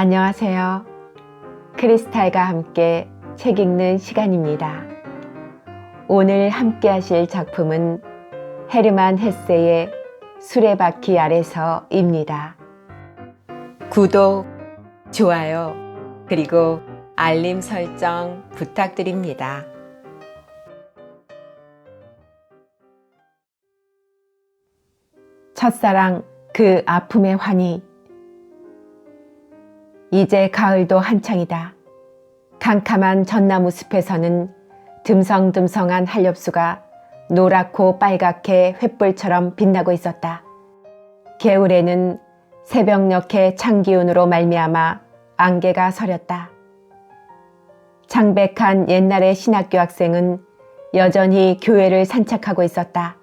안녕하세요. 크리스탈과 함께 책 읽는 시간입니다. 오늘 함께 하실 작품은 헤르만 헤세의 수레바퀴 아래서입니다. 구독, 좋아요, 그리고 알림 설정 부탁드립니다. 첫사랑 그 아픔의 환희. 이제 가을도 한창이다. 캄캄한 전나무 숲에서는 듬성듬성한 한렵수가 노랗고 빨갛게 횃불처럼 빛나고 있었다. 개울에는 새벽녘의 찬기운으로 말미암아 안개가 서렸다. 창백한 옛날의 신학교 학생은 여전히 교회를 산책하고 있었다.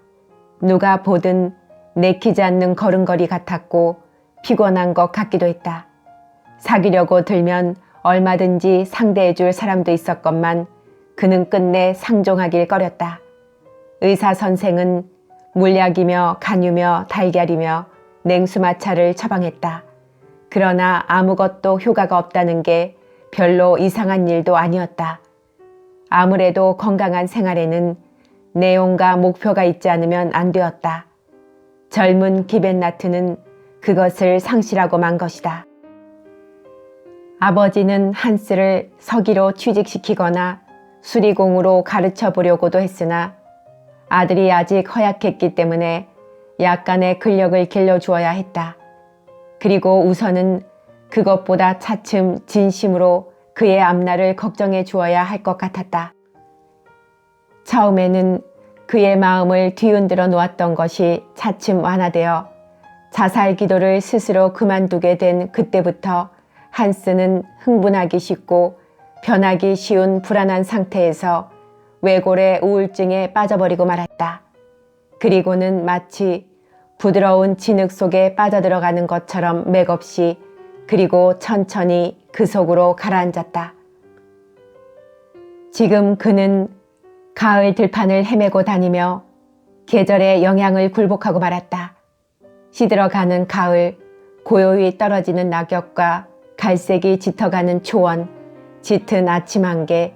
누가 보든 내키지 않는 걸음걸이 같았고 피곤한 것 같기도 했다. 사귀려고 들면 얼마든지 상대해줄 사람도 있었건만 그는 끝내 상종하길 꺼렸다. 의사 선생은 물약이며 간유며 달걀이며 냉수마차를 처방했다. 그러나 아무것도 효과가 없다는 게 별로 이상한 일도 아니었다. 아무래도 건강한 생활에는 내용과 목표가 있지 않으면 안 되었다. 젊은 기벤나트는 그것을 상실하고 만 것이다. 아버지는 한스를 서기로 취직시키거나 수리공으로 가르쳐 보려고도 했으나 아들이 아직 허약했기 때문에 약간의 근력을 길러주어야 했다. 그리고 우선은 그것보다 차츰 진심으로 그의 앞날을 걱정해 주어야 할 것 같았다. 처음에는 그의 마음을 뒤흔들어 놓았던 것이 차츰 완화되어 자살 기도를 스스로 그만두게 된 그때부터 한스는 흥분하기 쉽고 변하기 쉬운 불안한 상태에서 외골의 우울증에 빠져버리고 말았다. 그리고는 마치 부드러운 진흙 속에 빠져들어가는 것처럼 맥없이 그리고 천천히 그 속으로 가라앉았다. 지금 그는 가을 들판을 헤매고 다니며 계절의 영향을 굴복하고 말았다. 시들어가는 가을, 고요히 떨어지는 낙엽과 갈색이 짙어가는 초원, 짙은 아침 안개,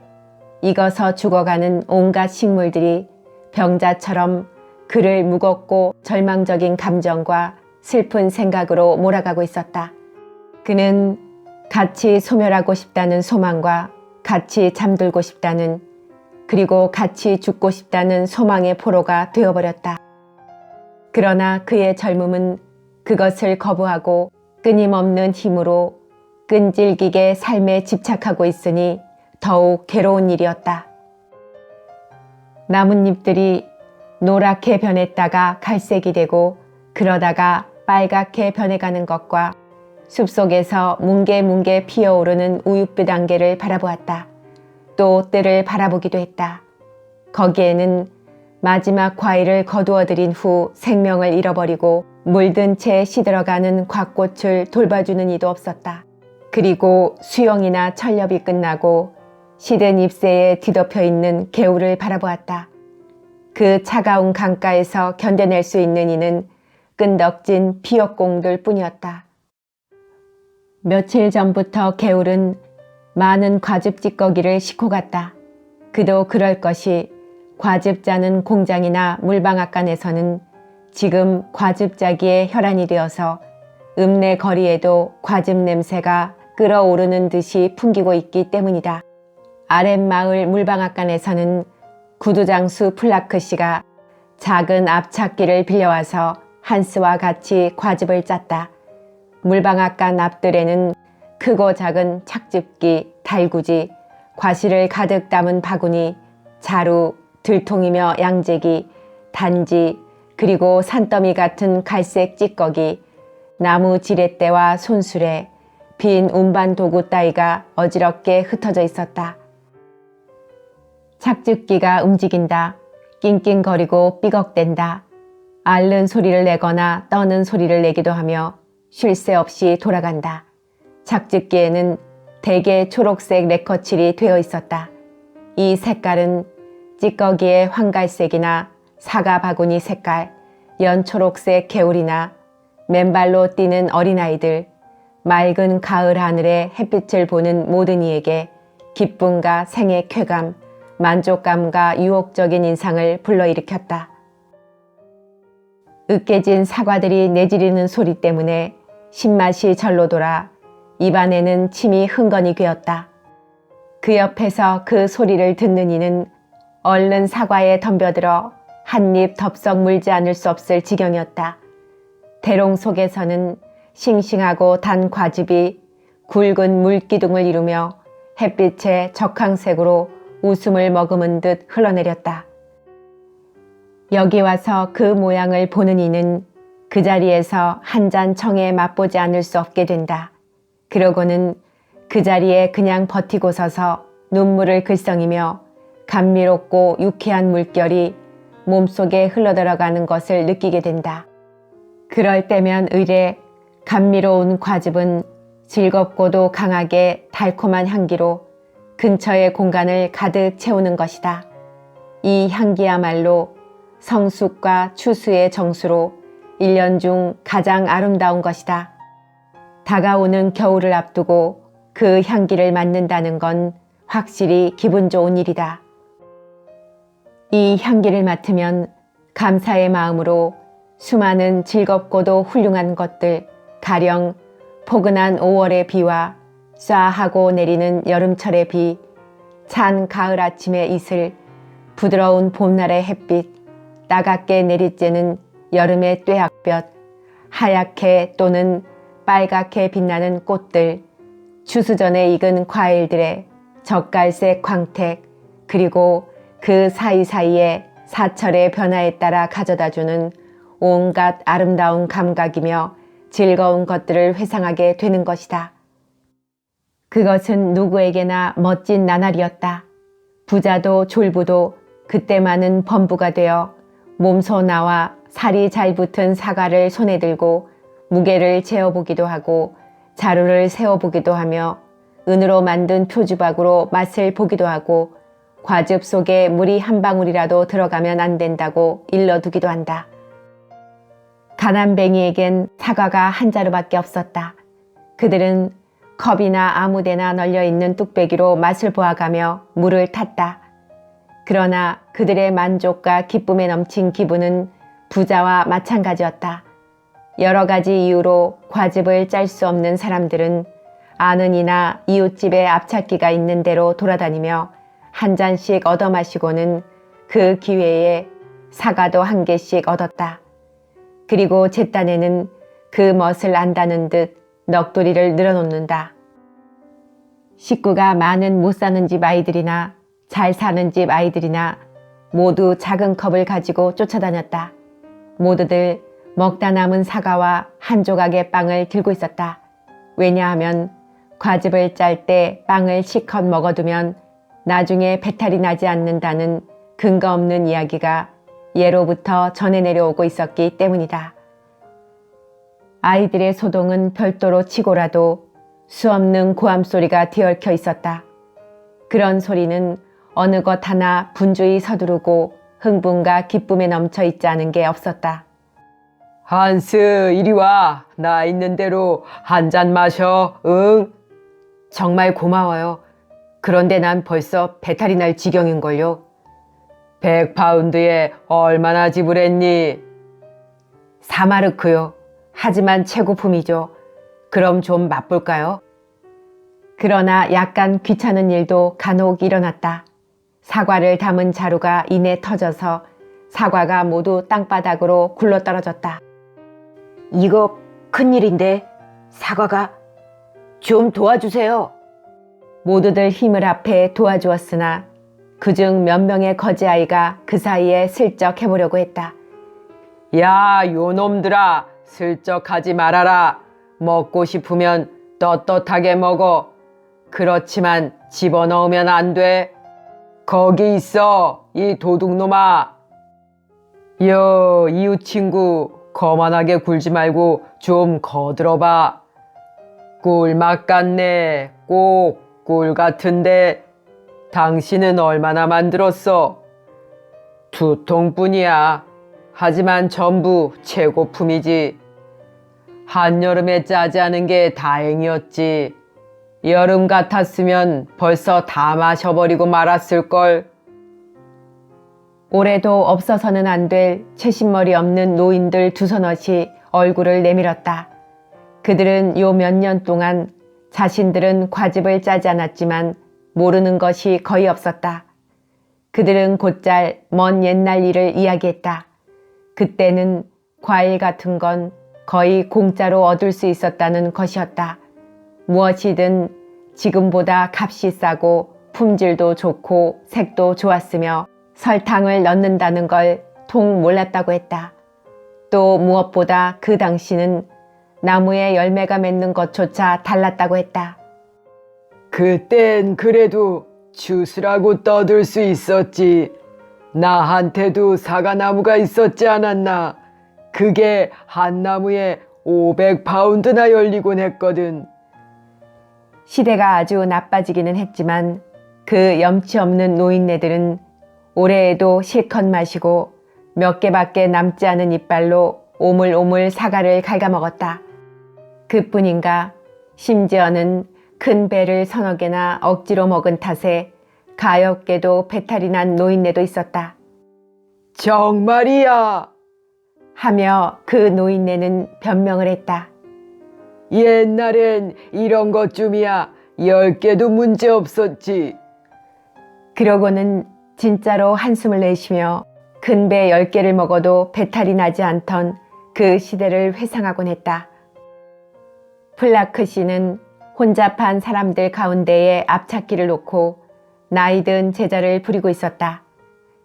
익어서 죽어가는 온갖 식물들이 병자처럼 그를 무겁고 절망적인 감정과 슬픈 생각으로 몰아가고 있었다. 그는 같이 소멸하고 싶다는 소망과 같이 잠들고 싶다는 그리고 같이 죽고 싶다는 소망의 포로가 되어버렸다. 그러나 그의 젊음은 그것을 거부하고 끊임없는 힘으로 끈질기게 삶에 집착하고 있으니 더욱 괴로운 일이었다. 나뭇잎들이 노랗게 변했다가 갈색이 되고 그러다가 빨갛게 변해가는 것과 숲속에서 뭉게뭉게 피어오르는 우윳빛 안개를 바라보았다. 또 뜰을 바라보기도 했다. 거기에는 마지막 과일을 거두어들인 후 생명을 잃어버리고 물든 채 시들어가는 곽꽃을 돌봐주는 이도 없었다. 그리고 수영이나 철렵이 끝나고 시든 잎새에 뒤덮여 있는 개울을 바라보았다. 그 차가운 강가에서 견뎌낼 수 있는 이는 끈덕진 피역공들 뿐이었다. 며칠 전부터 개울은 많은 과즙 찌꺼기를 싣고 갔다. 그도 그럴 것이 과즙 짜는 공장이나 물방앗간에서는 지금 과즙 짜기의 혈안이 되어서 읍내 거리에도 과즙 냄새가 끓어오르는 듯이 풍기고 있기 때문이다. 아랫마을 물방앗간에서는 구두장수 플라크 씨가 작은 앞찾기를 빌려와서 한스와 같이 과즙을 짰다. 물방앗간 앞들에는 크고 작은 착즙기, 달구지, 과실을 가득 담은 바구니, 자루, 들통이며 양재기, 단지, 그리고 산더미 같은 갈색 찌꺼기, 나무 지렛대와 손수레, 빈 운반 도구 따위가 어지럽게 흩어져 있었다. 착즙기가 움직인다. 낑낑거리고 삐걱댄다. 앓는 소리를 내거나 떠는 소리를 내기도 하며 쉴 새 없이 돌아간다. 착즙기에는 대개 초록색 레커칠이 되어 있었다. 이 색깔은 찌꺼기의 황갈색이나 사과 바구니 색깔, 연초록색 개울이나 맨발로 뛰는 어린아이들, 맑은 가을 하늘에 햇빛을 보는 모든 이에게 기쁨과 생의 쾌감, 만족감과 유혹적인 인상을 불러일으켰다. 으깨진 사과들이 내지르는 소리 때문에 신맛이 절로 돌아 입안에는 침이 흥건히 괴었다. 그 옆에서 그 소리를 듣는 이는 얼른 사과에 덤벼들어 한 입 덥석 물지 않을 수 없을 지경이었다. 대롱 속에서는 싱싱하고 단 과즙이 굵은 물기둥을 이루며 햇빛에 적황색으로 웃음을 머금은 듯 흘러내렸다. 여기 와서 그 모양을 보는 이는 그 자리에서 한 잔 청에 맛보지 않을 수 없게 된다. 그러고는 그 자리에 그냥 버티고 서서 눈물을 글썽이며 감미롭고 유쾌한 물결이 몸속에 흘러들어가는 것을 느끼게 된다. 그럴 때면 의례 감미로운 과즙은 즐겁고도 강하게 달콤한 향기로 근처의 공간을 가득 채우는 것이다. 이 향기야말로 성숙과 추수의 정수로 1년 중 가장 아름다운 것이다. 다가오는 겨울을 앞두고 그 향기를 맡는다는 건 확실히 기분 좋은 일이다. 이 향기를 맡으면 감사의 마음으로 수많은 즐겁고도 훌륭한 것들, 가령 포근한 5월의 비와 쏴하고 내리는 여름철의 비, 찬 가을 아침의 이슬, 부드러운 봄날의 햇빛, 따갑게 내리쬐는 여름의 뙤약볕, 하얗게 또는 빨갛게 빛나는 꽃들, 추수전에 익은 과일들의 젓갈색 광택, 그리고 그 사이사이에 사철의 변화에 따라 가져다주는 온갖 아름다운 감각이며 즐거운 것들을 회상하게 되는 것이다. 그것은 누구에게나 멋진 나날이었다. 부자도 졸부도 그때만은 범부가 되어 몸소 나와 살이 잘 붙은 사과를 손에 들고 무게를 재어보기도 하고 자루를 세어보기도 하며 은으로 만든 표주박으로 맛을 보기도 하고 과즙 속에 물이 한 방울이라도 들어가면 안 된다고 일러두기도 한다. 가난뱅이에겐 사과가 한 자루밖에 없었다. 그들은 컵이나 아무데나 널려있는 뚝배기로 맛을 보아가며 물을 탔다. 그러나 그들의 만족과 기쁨에 넘친 기분은 부자와 마찬가지였다. 여러 가지 이유로 과즙을 짤 수 없는 사람들은 아는 이나 이웃집에 앞찾기가 있는 대로 돌아다니며 한 잔씩 얻어 마시고는 그 기회에 사과도 한 개씩 얻었다. 그리고 제딴에는 그 멋을 안다는 듯 넋두리를 늘어놓는다. 식구가 많은 못 사는 집 아이들이나 잘 사는 집 아이들이나 모두 작은 컵을 가지고 쫓아다녔다. 모두들 먹다 남은 사과와 한 조각의 빵을 들고 있었다. 왜냐하면 과즙을 짤 때 빵을 실컷 먹어두면 나중에 배탈이 나지 않는다는 근거 없는 이야기가 예로부터 전해 내려오고 있었기 때문이다. 아이들의 소동은 별도로 치고라도 수없는 고함 소리가 뒤얽혀 있었다. 그런 소리는 어느 것 하나 분주히 서두르고 흥분과 기쁨에 넘쳐 있지 않은 게 없었다. 한스, 이리 와. 나 있는 대로 한 잔 마셔. 응? 정말 고마워요. 그런데 난 벌써 배탈이 날 지경인걸요. 100파운드에 얼마나 지불했니? 4마르크요. 하지만 최고품이죠. 그럼 좀 맛볼까요? 그러나 약간 귀찮은 일도 간혹 일어났다. 사과를 담은 자루가 이내 터져서 사과가 모두 땅바닥으로 굴러떨어졌다. 이거 큰일인데 사과가 좀 도와주세요. 모두들 힘을 합해 도와주었으나 그중 몇 명의 거지아이가 그 사이에 슬쩍 해보려고 했다. 야, 요놈들아, 슬쩍 하지 말아라. 먹고 싶으면 떳떳하게 먹어. 그렇지만 집어넣으면 안 돼. 거기 있어, 이 도둑놈아. 이웃 친구, 거만하게 굴지 말고 좀 거들어봐. 꿀맛 같네. 꼭 꿀 같은데 당신은 얼마나 만들었어? 2통뿐이야. 하지만 전부 최고품이지. 한여름에 짜지 않은 게 다행이었지. 여름 같았으면 벌써 다 마셔버리고 말았을걸. 올해도 없어서는 안 될 채신머리 없는 노인들 두서넛이 얼굴을 내밀었다. 그들은 요 몇 년 동안 자신들은 과즙을 짜지 않았지만 모르는 것이 거의 없었다. 그들은 곧잘 먼 옛날 일을 이야기했다. 그때는 과일 같은 건 거의 공짜로 얻을 수 있었다는 것이었다. 무엇이든 지금보다 값이 싸고 품질도 좋고 색도 좋았으며 설탕을 넣는다는 걸 통 몰랐다고 했다. 또 무엇보다 그 당시는 나무에 열매가 맺는 것조차 달랐다고 했다. 그땐 그래도 주스라고 떠들 수 있었지. 나한테도 사과나무가 있었지 않았나. 그게 한 나무에 500파운드나 열리곤 했거든. 시대가 아주 나빠지기는 했지만 그 염치 없는 노인네들은 올해에도 실컷 마시고 몇 개밖에 남지 않은 이빨로 오물오물 사과를 갉아먹었다. 그뿐인가 심지어는 큰 배를 서너 개나 억지로 먹은 탓에 가엾게도 배탈이 난 노인네도 있었다. 정말이야. 하며 그 노인네는 변명을 했다. 옛날엔 이런 것쯤이야 10개도 문제 없었지. 그러고는 진짜로 한숨을 내쉬며 큰 배 10개를 먹어도 배탈이 나지 않던 그 시대를 회상하곤 했다. 플라크 씨는 혼잡한 사람들 가운데에 앞찾기를 놓고 나이든 제자를 부리고 있었다.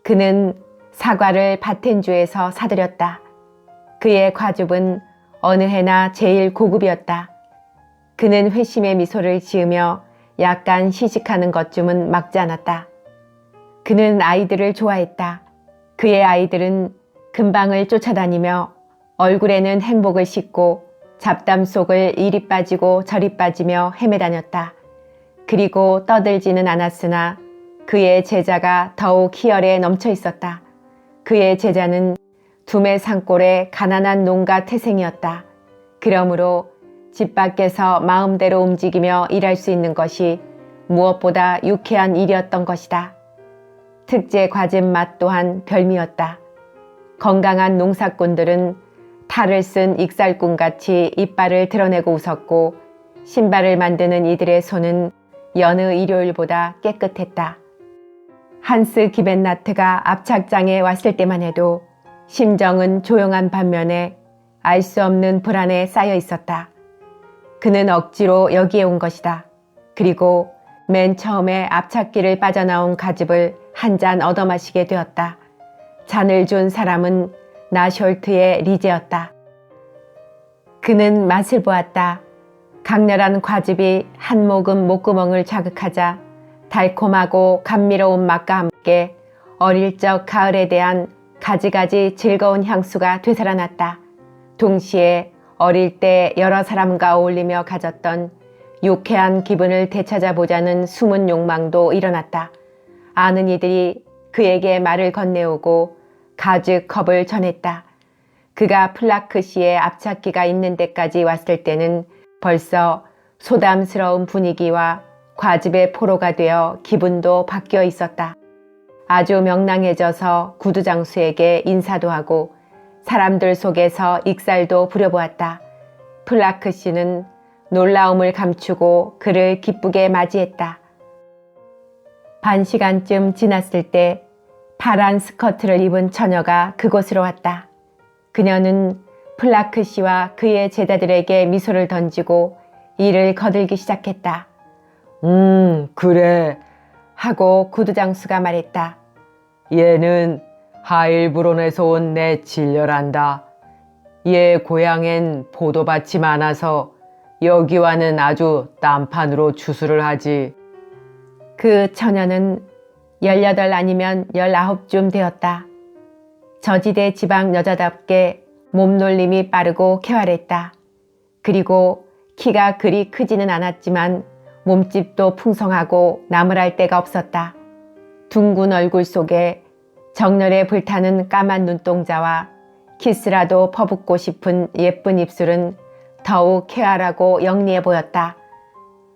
그는 사과를 바텐주에서 사들였다. 그의 과즙은 어느 해나 제일 고급이었다. 그는 회심의 미소를 지으며 약간 시식하는 것쯤은 막지 않았다. 그는 아이들을 좋아했다. 그의 아이들은 금방을 쫓아다니며 얼굴에는 행복을 싣고 잡담 속을 이리 빠지고 저리 빠지며 헤매다녔다. 그리고 떠들지는 않았으나 그의 제자가 더욱 희열에 넘쳐 있었다. 그의 제자는 두메 산골의 가난한 농가 태생이었다. 그러므로 집 밖에서 마음대로 움직이며 일할 수 있는 것이 무엇보다 유쾌한 일이었던 것이다. 특제 과즙 맛 또한 별미였다. 건강한 농사꾼들은 탈을 쓴 익살꾼같이 이빨을 드러내고 웃었고 신발을 만드는 이들의 손은 여느 일요일보다 깨끗했다. 한스 기벤나트가 압착장에 왔을 때만 해도 심정은 조용한 반면에 알 수 없는 불안에 쌓여 있었다. 그는 억지로 여기에 온 것이다. 그리고 맨 처음에 앞찾기를 빠져나온 가즙을 한 잔 얻어 마시게 되었다. 잔을 준 사람은 나숄트의 리제였다. 그는 맛을 보았다. 강렬한 과즙이 한 모금 목구멍을 자극하자 달콤하고 감미로운 맛과 함께 어릴 적 가을에 대한 가지가지 즐거운 향수가 되살아났다. 동시에 어릴 때 여러 사람과 어울리며 가졌던 유쾌한 기분을 되찾아보자는 숨은 욕망도 일어났다. 아는 이들이 그에게 말을 건네오고 가죽 컵을 전했다. 그가 플라크 씨의 앞찾기가 있는 데까지 왔을 때는 벌써 소담스러운 분위기와 과즙의 포로가 되어 기분도 바뀌어 있었다. 아주 명랑해져서 구두장수에게 인사도 하고 사람들 속에서 익살도 부려보았다. 플라크 씨는 놀라움을 감추고 그를 기쁘게 맞이했다. 반 시간쯤 지났을 때 파란 스커트를 입은 처녀가 그곳으로 왔다. 그녀는 플라크 씨와 그의 제자들에게 미소를 던지고 이를 거들기 시작했다. 그래. 하고 구두장수가 말했다. 얘는 하일브론에서 온 내 진려란다. 얘 고향엔 포도밭이 많아서 여기와는 아주 딴판으로 추수를 하지. 그 처녀는 18 아니면 19쯤 되었다. 저지대 지방 여자답게 몸놀림이 빠르고 쾌활했다. 그리고 키가 그리 크지는 않았지만 몸집도 풍성하고 나무랄 데가 없었다. 둥근 얼굴 속에 정열에 불타는 까만 눈동자와 키스라도 퍼붓고 싶은 예쁜 입술은 더욱 쾌활하고 영리해 보였다.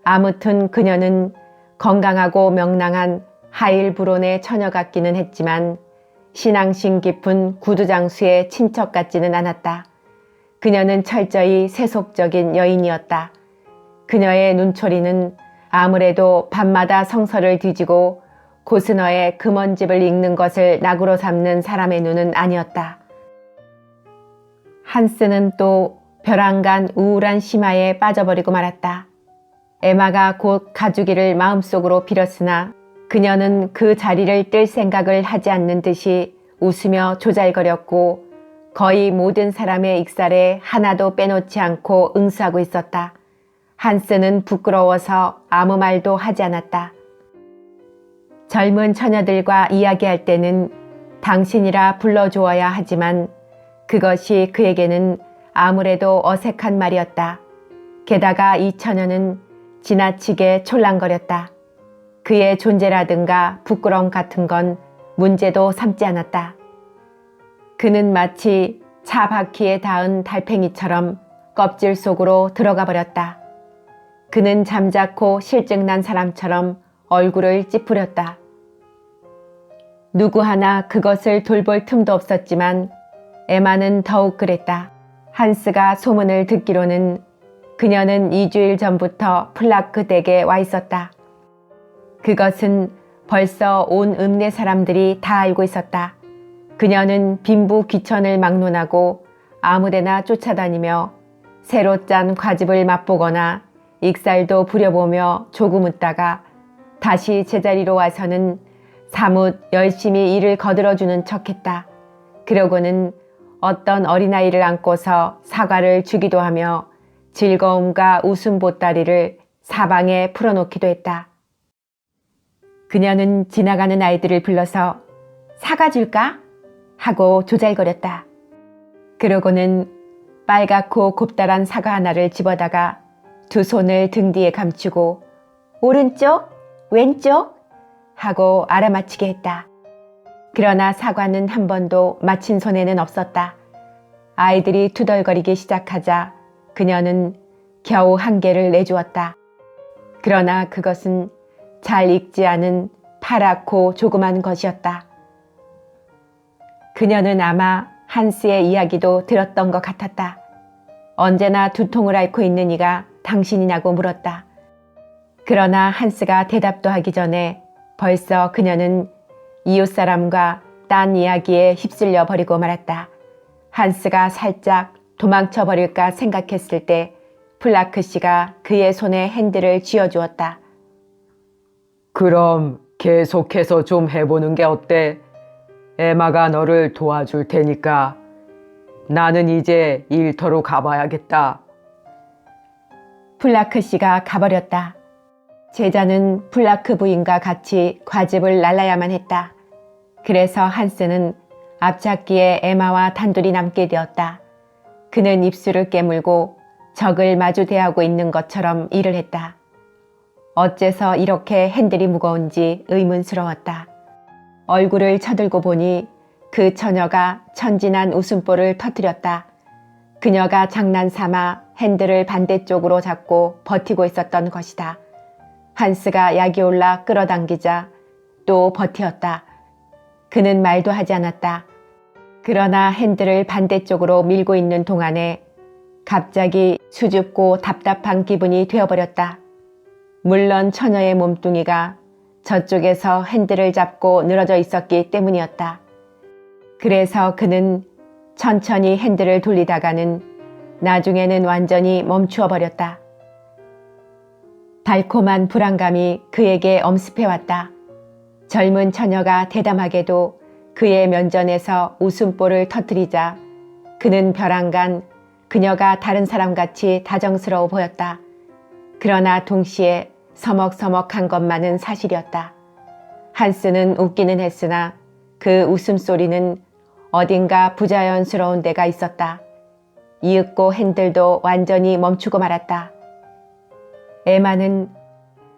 아무튼 그녀는 건강하고 명랑한 하일브론의 처녀 같기는 했지만 신앙심 깊은 구두장수의 친척 같지는 않았다. 그녀는 철저히 세속적인 여인이었다. 그녀의 눈초리는 아무래도 밤마다 성서를 뒤지고 고스너의 금원집을 읽는 것을 낙으로 삼는 사람의 눈은 아니었다. 한스는 또 벼랑간 우울한 심화에 빠져버리고 말았다. 에마가 곧 가주기를 마음속으로 빌었으나 그녀는 그 자리를 뜰 생각을 하지 않는 듯이 웃으며 조잘거렸고 거의 모든 사람의 익살에 하나도 빼놓지 않고 응수하고 있었다. 한스는 부끄러워서 아무 말도 하지 않았다. 젊은 처녀들과 이야기할 때는 당신이라 불러주어야 하지만 그것이 그에게는 아무래도 어색한 말이었다. 게다가 이 처녀는 지나치게 촐랑거렸다. 그의 존재라든가 부끄러움 같은 건 문제도 삼지 않았다. 그는 마치 차 바퀴에 닿은 달팽이처럼 껍질 속으로 들어가 버렸다. 그는 잠자코 실증난 사람처럼 얼굴을 찌푸렸다. 누구 하나 그것을 돌볼 틈도 없었지만 에마는 더욱 그랬다. 한스가 소문을 듣기로는 그녀는 2주일 전부터 플라크 댁에 와 있었다. 그것은 벌써 온 읍내 사람들이 다 알고 있었다. 그녀는 빈부 귀천을 막론하고 아무데나 쫓아다니며 새로 짠 과즙을 맛보거나 익살도 부려보며 조금 웃다가 다시 제자리로 와서는 사뭇 열심히 일을 거들어주는 척했다. 그러고는 어떤 어린아이를 안고서 사과를 주기도 하며 즐거움과 웃음 보따리를 사방에 풀어놓기도 했다. 그녀는 지나가는 아이들을 불러서 사과 줄까? 하고 조잘거렸다. 그러고는 빨갛고 곱다란 사과 하나를 집어다가 두 손을 등 뒤에 감추고 오른쪽, 왼쪽 하고 알아맞히게 했다. 그러나 사과는 한 번도 맞힌 손에는 없었다. 아이들이 투덜거리기 시작하자 그녀는 겨우 한 개를 내주었다. 그러나 그것은 잘 익지 않은 파랗고 조그만 것이었다. 그녀는 아마 한스의 이야기도 들었던 것 같았다. 언제나 두통을 앓고 있는 이가 당신이냐고 물었다. 그러나 한스가 대답도 하기 전에 벌써 그녀는 이웃사람과 딴 이야기에 휩쓸려 버리고 말았다. 한스가 살짝 도망쳐 버릴까 생각했을 때 플라크 씨가 그의 손에 핸들을 쥐어주었다. 그럼 계속해서 좀 해보는 게 어때? 에마가 너를 도와줄 테니까. 나는 이제 일터로 가봐야겠다. 플라크 씨가 가버렸다. 제자는 플라크 부인과 같이 과즙을 날라야만 했다. 그래서 한스는 앞잡기에 에마와 단둘이 남게 되었다. 그는 입술을 깨물고 적을 마주 대하고 있는 것처럼 일을 했다. 어째서 이렇게 핸들이 무거운지 의문스러웠다. 얼굴을 쳐들고 보니 그 처녀가 천진한 웃음보를 터뜨렸다. 그녀가 장난삼아 핸들을 반대쪽으로 잡고 버티고 있었던 것이다. 한스가 약이 올라 끌어당기자 또 버티었다. 그는 말도 하지 않았다. 그러나 핸들을 반대쪽으로 밀고 있는 동안에 갑자기 수줍고 답답한 기분이 되어버렸다. 물론 처녀의 몸뚱이가 저쪽에서 핸들을 잡고 늘어져 있었기 때문이었다. 그래서 그는 천천히 핸들을 돌리다가는 나중에는 완전히 멈추어 버렸다. 달콤한 불안감이 그에게 엄습해왔다. 젊은 처녀가 대담하게도 그의 면전에서 웃음보를 터뜨리자 그는 벼랑간 그녀가 다른 사람같이 다정스러워 보였다. 그러나 동시에 서먹서먹한 것만은 사실이었다. 한스는 웃기는 했으나 그 웃음소리는 어딘가 부자연스러운 데가 있었다. 이윽고 핸들도 완전히 멈추고 말았다. 에마는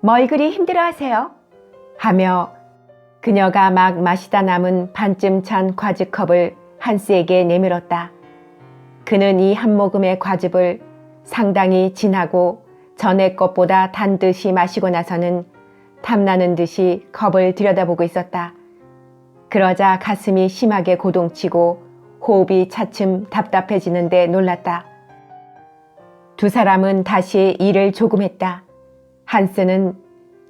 뭘 그리 힘들어하세요? 하며 그녀가 막 마시다 남은 반쯤 찬 과즙컵을 한스에게 내밀었다. 그는 이 한 모금의 과즙을 상당히 진하고 전에 것보다 단 듯이 마시고 나서는 탐나는 듯이 컵을 들여다보고 있었다. 그러자 가슴이 심하게 고동치고 호흡이 차츰 답답해지는데 놀랐다. 두 사람은 다시 일을 조금 했다. 한스는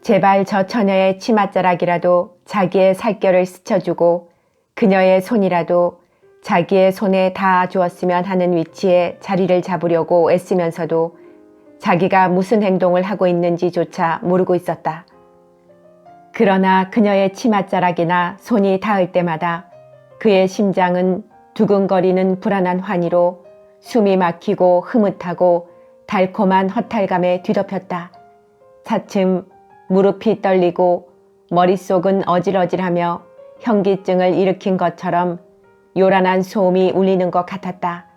제발 저 처녀의 치맛자락이라도 자기의 살결을 스쳐주고 그녀의 손이라도 자기의 손에 닿아 주었으면 하는 위치에 자리를 잡으려고 애쓰면서도 자기가 무슨 행동을 하고 있는지조차 모르고 있었다. 그러나 그녀의 치맛자락이나 손이 닿을 때마다 그의 심장은 두근거리는 불안한 환희로 숨이 막히고 흐뭇하고 달콤한 허탈감에 뒤덮였다. 차츰 무릎이 떨리고 머릿속은 어질어질하며 현기증을 일으킨 것처럼 요란한 소음이 울리는 것 같았다.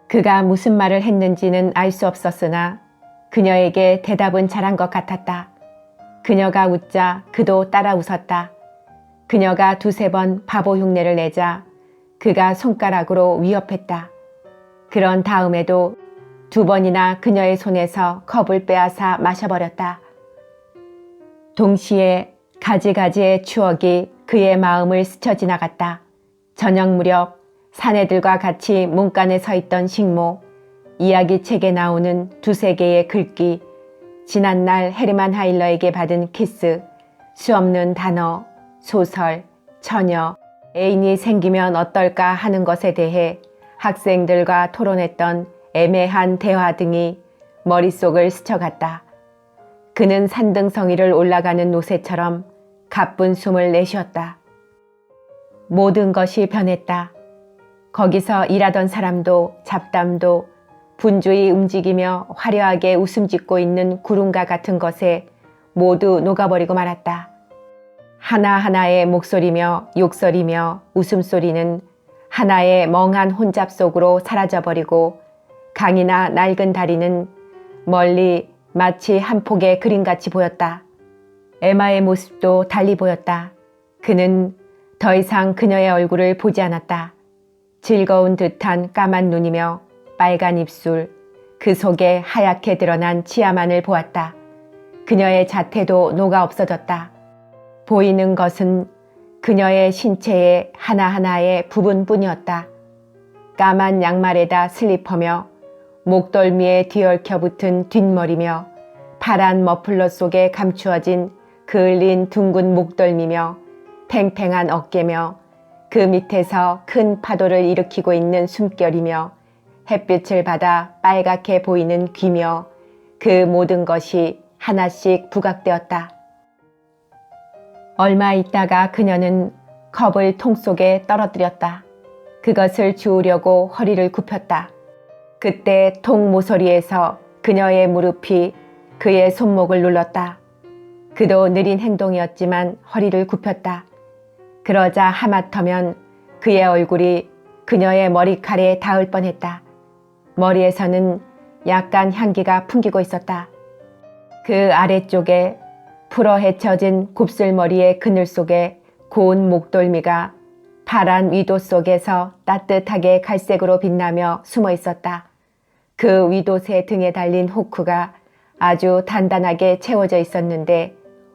그가 무슨 말을 했는지는 알 수 없었으나 그녀에게 대답은 잘한 것 같았다. 그녀가 웃자 그도 따라 웃었다. 그녀가 두세 번 바보 흉내를 내자 그가 손가락으로 위협했다. 그런 다음에도 두 번이나 그녀의 손에서 컵을 빼앗아 마셔버렸다. 동시에 가지가지의 추억이 그의 마음을 스쳐 지나갔다. 저녁 무렵 사내들과 같이 문간에 서 있던 식모, 이야기책에 나오는 두세 개의 글귀, 지난날 헤르만 하일러에게 받은 키스, 수없는 단어, 소설, 처녀, 애인이 생기면 어떨까 하는 것에 대해 학생들과 토론했던 애매한 대화 등이 머릿속을 스쳐갔다. 그는 산등성이를 올라가는 노새처럼 가쁜 숨을 내쉬었다. 모든 것이 변했다. 거기서 일하던 사람도 잡담도 분주히 움직이며 화려하게 웃음 짓고 있는 구름과 같은 것에 모두 녹아버리고 말았다. 하나하나의 목소리며 욕설이며 웃음소리는 하나의 멍한 혼잡 속으로 사라져버리고 강이나 낡은 다리는 멀리 마치 한 폭의 그림같이 보였다. 에마의 모습도 달리 보였다. 그는 더 이상 그녀의 얼굴을 보지 않았다. 즐거운 듯한 까만 눈이며 빨간 입술, 그 속에 하얗게 드러난 치아만을 보았다. 그녀의 자태도 녹아 없어졌다. 보이는 것은 그녀의 신체의 하나하나의 부분뿐이었다. 까만 양말에다 슬리퍼며 목덜미에 뒤얽혀 붙은 뒷머리며 파란 머플러 속에 감추어진 그을린 둥근 목덜미며 팽팽한 어깨며 그 밑에서 큰 파도를 일으키고 있는 숨결이며 햇빛을 받아 빨갛게 보이는 귀며 그 모든 것이 하나씩 부각되었다. 얼마 있다가 그녀는 컵을 통 속에 떨어뜨렸다. 그것을 주우려고 허리를 굽혔다. 그때 통 모서리에서 그녀의 무릎이 그의 손목을 눌렀다. 그도 느린 행동이었지만 허리를 굽혔다. 그러자 하마터면 그의 얼굴이 그녀의 머리칼에 닿을 뻔했다. 머리에서는 약간 향기가 풍기고 있었다. 그 아래쪽에 풀어 헤쳐진 곱슬머리의 그늘 속에 고운 목덜미가 파란 위도 속에서 따뜻하게 갈색으로 빛나며 숨어 있었다. 그 위도새 등에 달린 호크가 아주 단단하게 채워져 있었는데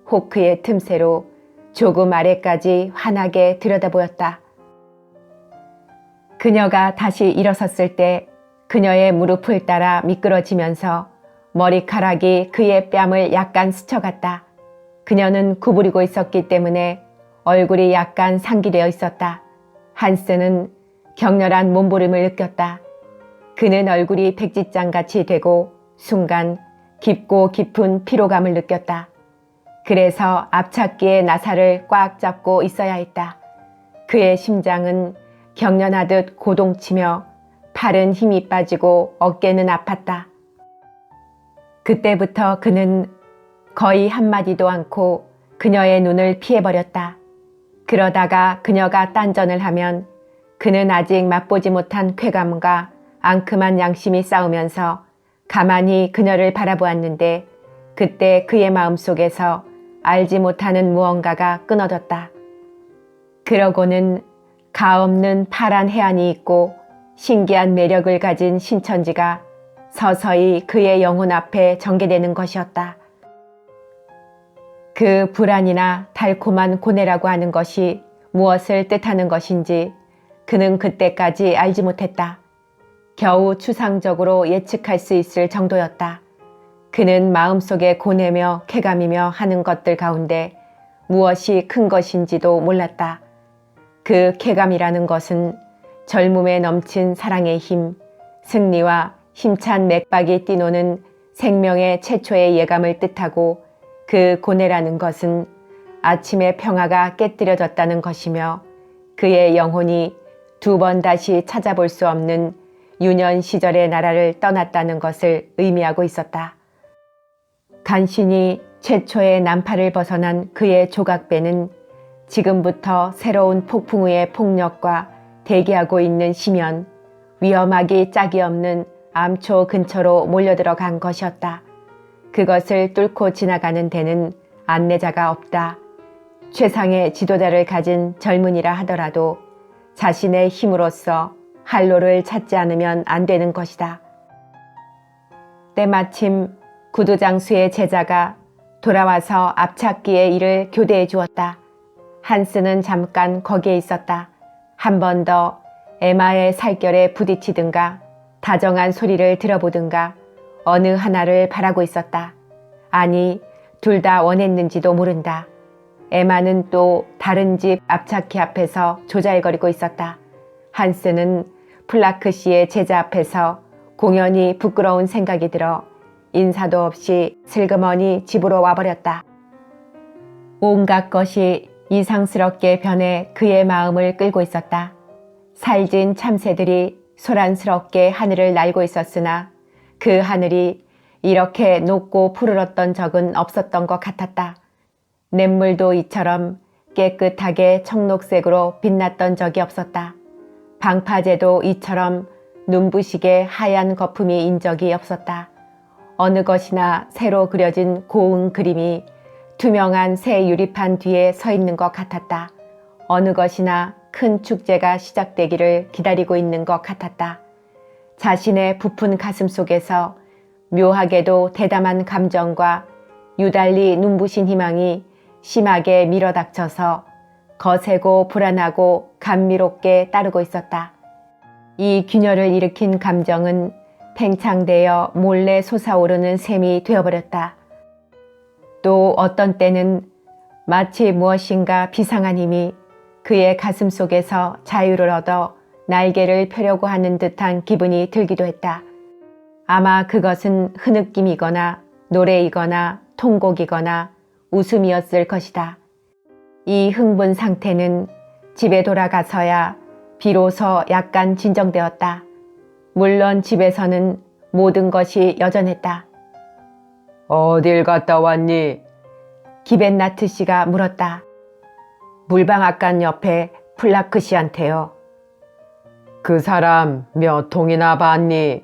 호크의 틈새로 조금 아래까지 환하게 들여다보였다. 그녀가 다시 일어섰을 때 그녀의 무릎을 따라 미끄러지면서 머리카락이 그의 뺨을 약간 스쳐갔다. 그녀는 구부리고 있었기 때문에 얼굴이 약간 상기되어 있었다. 한스는 격렬한 몸부림을 느꼈다. 그는 얼굴이 백지장같이 되고 순간 깊고 깊은 피로감을 느꼈다. 그래서 앞찾기의 나사를 꽉 잡고 있어야 했다. 그의 심장은 경련하듯 고동치며 팔은 힘이 빠지고 어깨는 아팠다. 그때부터 그는 거의 한마디도 않고 그녀의 눈을 피해버렸다. 그러다가 그녀가 딴전을 하면 그는 아직 맛보지 못한 쾌감과 앙큼한 양심이 싸우면서 가만히 그녀를 바라보았는데 그때 그의 마음속에서 알지 못하는 무언가가 끊어졌다. 그러고는 가없는 파란 해안이 있고 신기한 매력을 가진 신천지가 서서히 그의 영혼 앞에 전개되는 것이었다. 그 불안이나 달콤한 고뇌라고 하는 것이 무엇을 뜻하는 것인지 그는 그때까지 알지 못했다. 겨우 추상적으로 예측할 수 있을 정도였다. 그는 마음속에 고뇌며 쾌감이며 하는 것들 가운데 무엇이 큰 것인지도 몰랐다. 그 쾌감이라는 것은 젊음에 넘친 사랑의 힘, 승리와 힘찬 맥박이 뛰노는 생명의 최초의 예감을 뜻하고, 그 고뇌라는 것은 아침의 평화가 깨뜨려졌다는 것이며 그의 영혼이 두 번 다시 찾아볼 수 없는 유년 시절의 나라를 떠났다는 것을 의미하고 있었다. 간신히 최초의 난파를 벗어난 그의 조각배는 지금부터 새로운 폭풍우의 폭력과 대기하고 있는 심연, 위험하기 짝이 없는 암초 근처로 몰려들어간 것이었다. 그것을 뚫고 지나가는 데는 안내자가 없다. 최상의 지도자를 가진 젊은이라 하더라도 자신의 힘으로써 활로를 찾지 않으면 안 되는 것이다. 때마침 구두장수의 제자가 돌아와서 앞찾기의 일을 교대해 주었다. 한스는 잠깐 거기에 있었다. 한 번 더 에마의 살결에 부딪히든가 다정한 소리를 들어보든가 어느 하나를 바라고 있었다. 아니, 둘 다 원했는지도 모른다. 에마는 또 다른 집 앞찾기 앞에서 조잘거리고 있었다. 한스는 플라크 씨의 제자 앞에서 공연히 부끄러운 생각이 들어 인사도 없이 슬그머니 집으로 와버렸다. 온갖 것이 이상스럽게 변해 그의 마음을 끌고 있었다. 살진 참새들이 소란스럽게 하늘을 날고 있었으나 그 하늘이 이렇게 높고 푸르렀던 적은 없었던 것 같았다. 냇물도 이처럼 깨끗하게 청록색으로 빛났던 적이 없었다. 방파제도 이처럼 눈부시게 하얀 거품이 인 적이 없었다. 어느 것이나 새로 그려진 고운 그림이 투명한 새 유리판 뒤에 서 있는 것 같았다. 어느 것이나 큰 축제가 시작되기를 기다리고 있는 것 같았다. 자신의 부푼 가슴 속에서 묘하게도 대담한 감정과 유달리 눈부신 희망이 심하게 밀어닥쳐서 거세고 불안하고 감미롭게 따르고 있었다. 이 균열을 일으킨 감정은 팽창되어 몰래 솟아오르는 셈이 되어버렸다. 또 어떤 때는 마치 무엇인가 비상한 힘이 그의 가슴 속에서 자유를 얻어 날개를 펴려고 하는 듯한 기분이 들기도 했다. 아마 그것은 흐느낌이거나 노래이거나 통곡이거나 웃음이었을 것이다. 이 흥분 상태는 집에 돌아가서야 비로소 약간 진정되었다. 물론 집에서는 모든 것이 여전했다. 어딜 갔다 왔니? 기벤나트 씨가 물었다. 물방앗간 옆에 플라크 씨한테요. 그 사람 몇 통이나 봤니?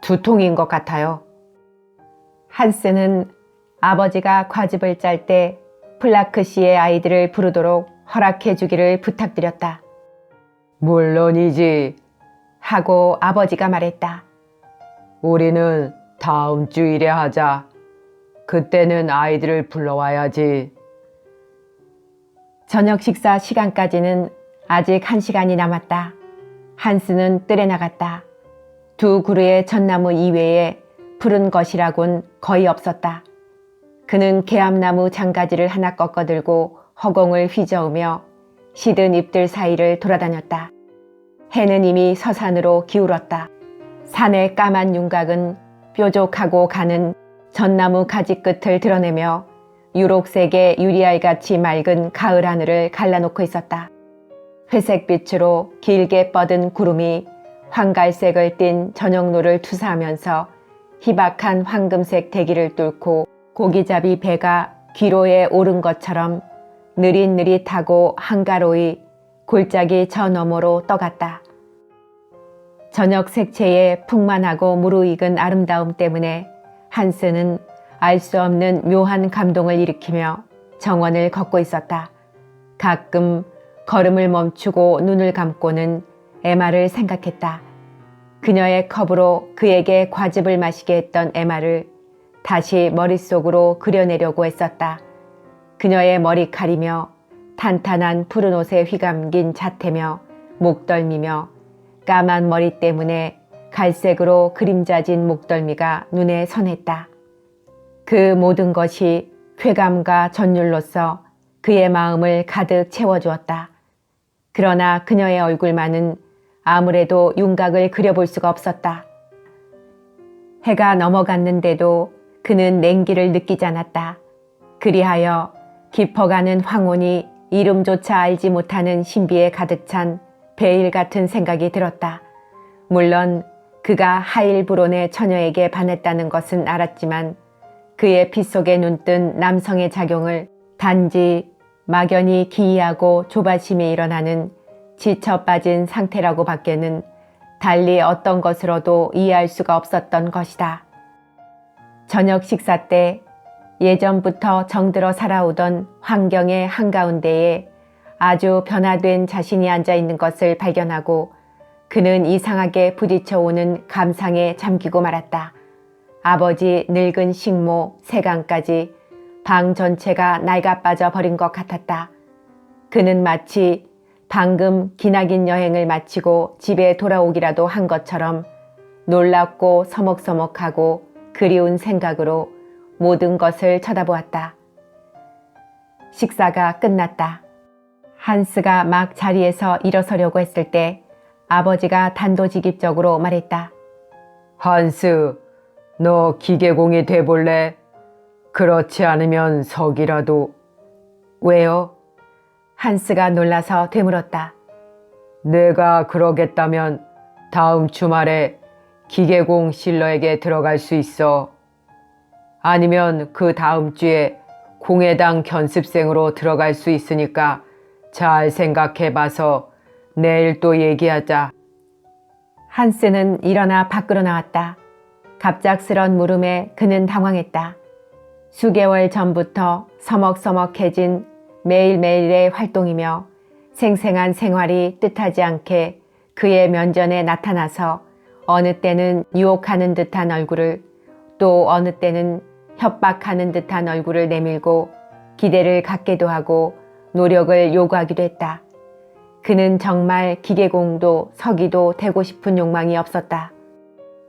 2통인 것 같아요. 한스는 아버지가 과즙을 짤 때 플라크 씨의 아이들을 부르도록 허락해 주기를 부탁드렸다. 물론이지. 하고 아버지가 말했다. 우리는 다음 주일에 하자. 그때는 아이들을 불러와야지. 저녁 식사 시간까지는 아직 1시간이 남았다. 한스는 뜰에 나갔다. 2 그루의 전나무 이외에 푸른 것이라곤 거의 없었다. 그는 개암나무 장가지를 하나 꺾어들고 허공을 휘저으며 시든 잎들 사이를 돌아다녔다. 해는 이미 서산으로 기울었다. 산의 까만 윤곽은 뾰족하고 가는 전나무 가지 끝을 드러내며 유록색의 유리알같이 맑은 가을 하늘을 갈라놓고 있었다. 회색빛으로 길게 뻗은 구름이 황갈색을 띤 저녁노를 투사하면서 희박한 황금색 대기를 뚫고 고기잡이 배가 귀로에 오른 것처럼 느릿느릿하고 한가로이 골짜기 저 너머로 떠갔다. 저녁 색채의 풍만하고 무르익은 아름다움 때문에 한스는 알 수 없는 묘한 감동을 일으키며 정원을 걷고 있었다. 가끔 걸음을 멈추고 눈을 감고는 에마를 생각했다. 그녀의 컵으로 그에게 과즙을 마시게 했던 에마를 다시 머릿속으로 그려내려고 애썼다. 그녀의 머리칼이며 탄탄한 푸른 옷에 휘감긴 자태며 목덜미며 까만 머리 때문에 갈색으로 그림자진 목덜미가 눈에 선했다. 그 모든 것이 쾌감과 전율로서 그의 마음을 가득 채워주었다. 그러나 그녀의 얼굴만은 아무래도 윤곽을 그려볼 수가 없었다. 해가 넘어갔는데도 그는 냉기를 느끼지 않았다. 그리하여 깊어가는 황혼이 이름조차 알지 못하는 신비에 가득 찬 베일 같은 생각이 들었다. 물론 그가 하일브론의 처녀에게 반했다는 것은 알았지만 그의 피 속에 눈뜬 남성의 작용을 단지 막연히 기이하고 조바심이 일어나는 지쳐 빠진 상태라고 밖에는 달리 어떤 것으로도 이해할 수가 없었던 것이다. 저녁 식사 때 예전부터 정들어 살아오던 환경의 한가운데에 아주 변화된 자신이 앉아 있는 것을 발견하고 그는 이상하게 부딪혀오는 감상에 잠기고 말았다. 아버지 늙은 식모 세강까지 방 전체가 낡아빠져 버린 것 같았다. 그는 마치 방금 기나긴 여행을 마치고 집에 돌아오기라도 한 것처럼 놀랍고 서먹서먹하고 그리운 생각으로 모든 것을 쳐다보았다. 식사가 끝났다. 한스가 막 자리에서 일어서려고 했을 때 아버지가 단도직입적으로 말했다. 한스, 너 기계공이 돼볼래? 그렇지 않으면 석이라도. 왜요? 한스가 놀라서 되물었다. 내가 그러겠다면 다음 주말에 기계공 실러에게 들어갈 수 있어. 아니면 그 다음 주에 공회당 견습생으로 들어갈 수 있으니까 잘 생각해봐서 내일 또 얘기하자. 한스는 일어나 밖으로 나왔다. 갑작스런 물음에 그는 당황했다. 수개월 전부터 서먹서먹해진 매일매일의 활동이며 생생한 생활이 뜻하지 않게 그의 면전에 나타나서 어느 때는 유혹하는 듯한 얼굴을 또 어느 때는 협박하는 듯한 얼굴을 내밀고 기대를 갖게도 하고 노력을 요구하기도 했다. 그는 정말 기계공도 서기도 되고 싶은 욕망이 없었다.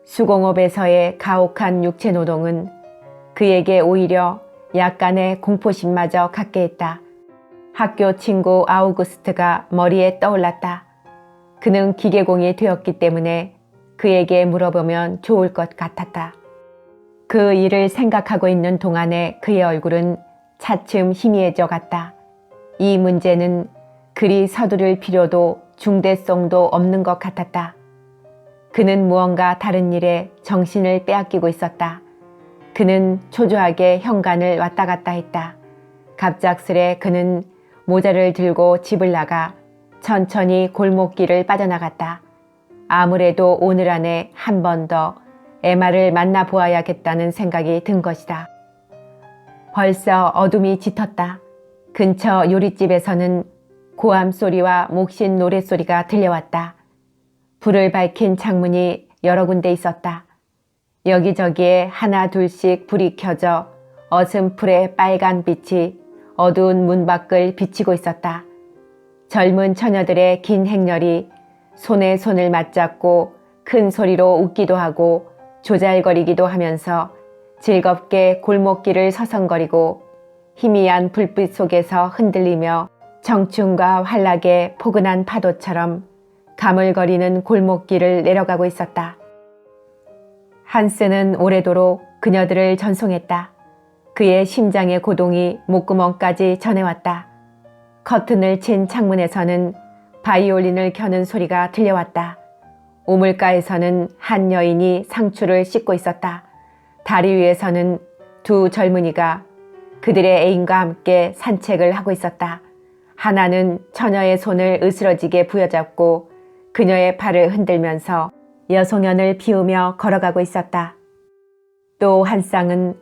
수공업에서의 가혹한 육체노동은 그에게 오히려 약간의 공포심마저 갖게 했다. 학교 친구 아우구스트가 머리에 떠올랐다. 그는 기계공이 되었기 때문에 그에게 물어보면 좋을 것 같았다. 그 일을 생각하고 있는 동안에 그의 얼굴은 차츰 희미해져 갔다. 이 문제는 그리 서두를 필요도 중대성도 없는 것 같았다. 그는 무언가 다른 일에 정신을 빼앗기고 있었다. 그는 초조하게 현관을 왔다 갔다 했다. 갑작스레 그는 모자를 들고 집을 나가 천천히 골목길을 빠져나갔다. 아무래도 오늘 안에 한 번 더 에마를 만나보아야겠다는 생각이 든 것이다. 벌써 어둠이 짙었다. 근처 요리집에서는 고함 소리와 목신 노랫소리가 들려왔다. 불을 밝힌 창문이 여러 군데 있었다. 여기저기에 하나 둘씩 불이 켜져 어슴풀의 빨간 빛이 어두운 문 밖을 비치고 있었다. 젊은 처녀들의 긴 행렬이 손에 손을 맞잡고 큰 소리로 웃기도 하고 조잘거리기도 하면서 즐겁게 골목길을 서성거리고 희미한 불빛 속에서 흔들리며 청춘과 활락의 포근한 파도처럼 가물거리는 골목길을 내려가고 있었다. 한스는 오래도록 그녀들을 전송했다. 그의 심장의 고동이 목구멍까지 전해왔다. 커튼을 친 창문에서는 바이올린을 켜는 소리가 들려왔다. 우물가에서는 한 여인이 상추를 씻고 있었다. 다리 위에서는 두 젊은이가 그들의 애인과 함께 산책을 하고 있었다. 하나는 처녀의 손을 으스러지게 부여잡고 그녀의 팔을 흔들면서 여송연을 피우며 걸어가고 있었다. 또 한 쌍은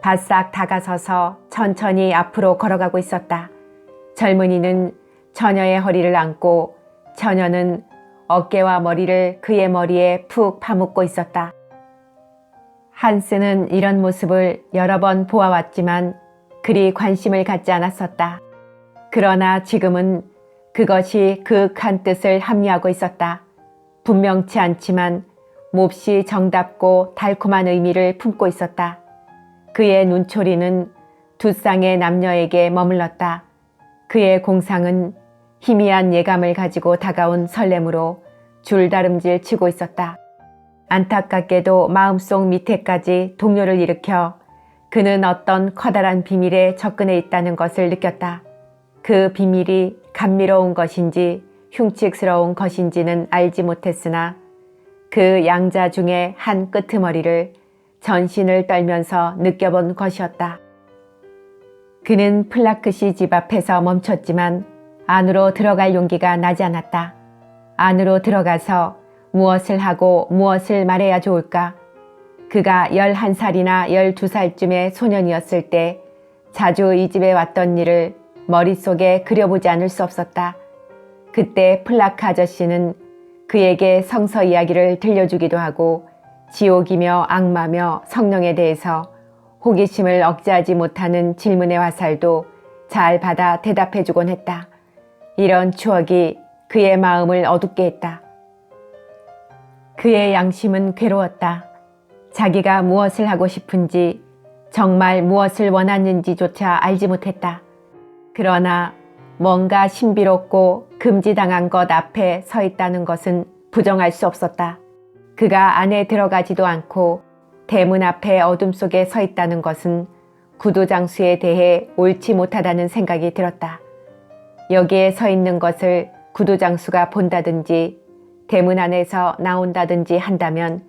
바싹 다가서서 천천히 앞으로 걸어가고 있었다. 젊은이는 처녀의 허리를 안고 처녀는 어깨와 머리를 그의 머리에 푹 파묻고 있었다. 한스는 이런 모습을 여러 번 보아왔지만 그리 관심을 갖지 않았었다. 그러나 지금은 그것이 그윽한 뜻을 함유하고 있었다. 분명치 않지만 몹시 정답고 달콤한 의미를 품고 있었다. 그의 눈초리는 두 쌍의 남녀에게 머물렀다. 그의 공상은 희미한 예감을 가지고 다가온 설렘으로 줄다름질 치고 있었다. 안타깝게도 마음속 밑에까지 동요를 일으켜 그는 어떤 커다란 비밀에 접근해 있다는 것을 느꼈다. 그 비밀이 감미로운 것인지 흉측스러운 것인지는 알지 못했으나 그 양자 중에 한 끄트머리를 전신을 떨면서 느껴본 것이었다. 그는 플라크시 집 앞에서 멈췄지만 안으로 들어갈 용기가 나지 않았다. 안으로 들어가서 무엇을 하고 무엇을 말해야 좋을까? 그가 11살이나 12살쯤의 소년이었을 때 자주 이 집에 왔던 일을 머릿속에 그려보지 않을 수 없었다. 그때 플라크 아저씨는 그에게 성서 이야기를 들려주기도 하고 지옥이며 악마며 성령에 대해서 호기심을 억제하지 못하는 질문의 화살도 잘 받아 대답해주곤 했다. 이런 추억이 그의 마음을 어둡게 했다. 그의 양심은 괴로웠다. 자기가 무엇을 하고 싶은지 정말 무엇을 원하는지조차 알지 못했다. 그러나 뭔가 신비롭고 금지당한 것 앞에 서 있다는 것은 부정할 수 없었다. 그가 안에 들어가지도 않고 대문 앞에 어둠 속에 서 있다는 것은 구두장수에 대해 옳지 못하다는 생각이 들었다. 여기에 서 있는 것을 구두장수가 본다든지 대문 안에서 나온다든지 한다면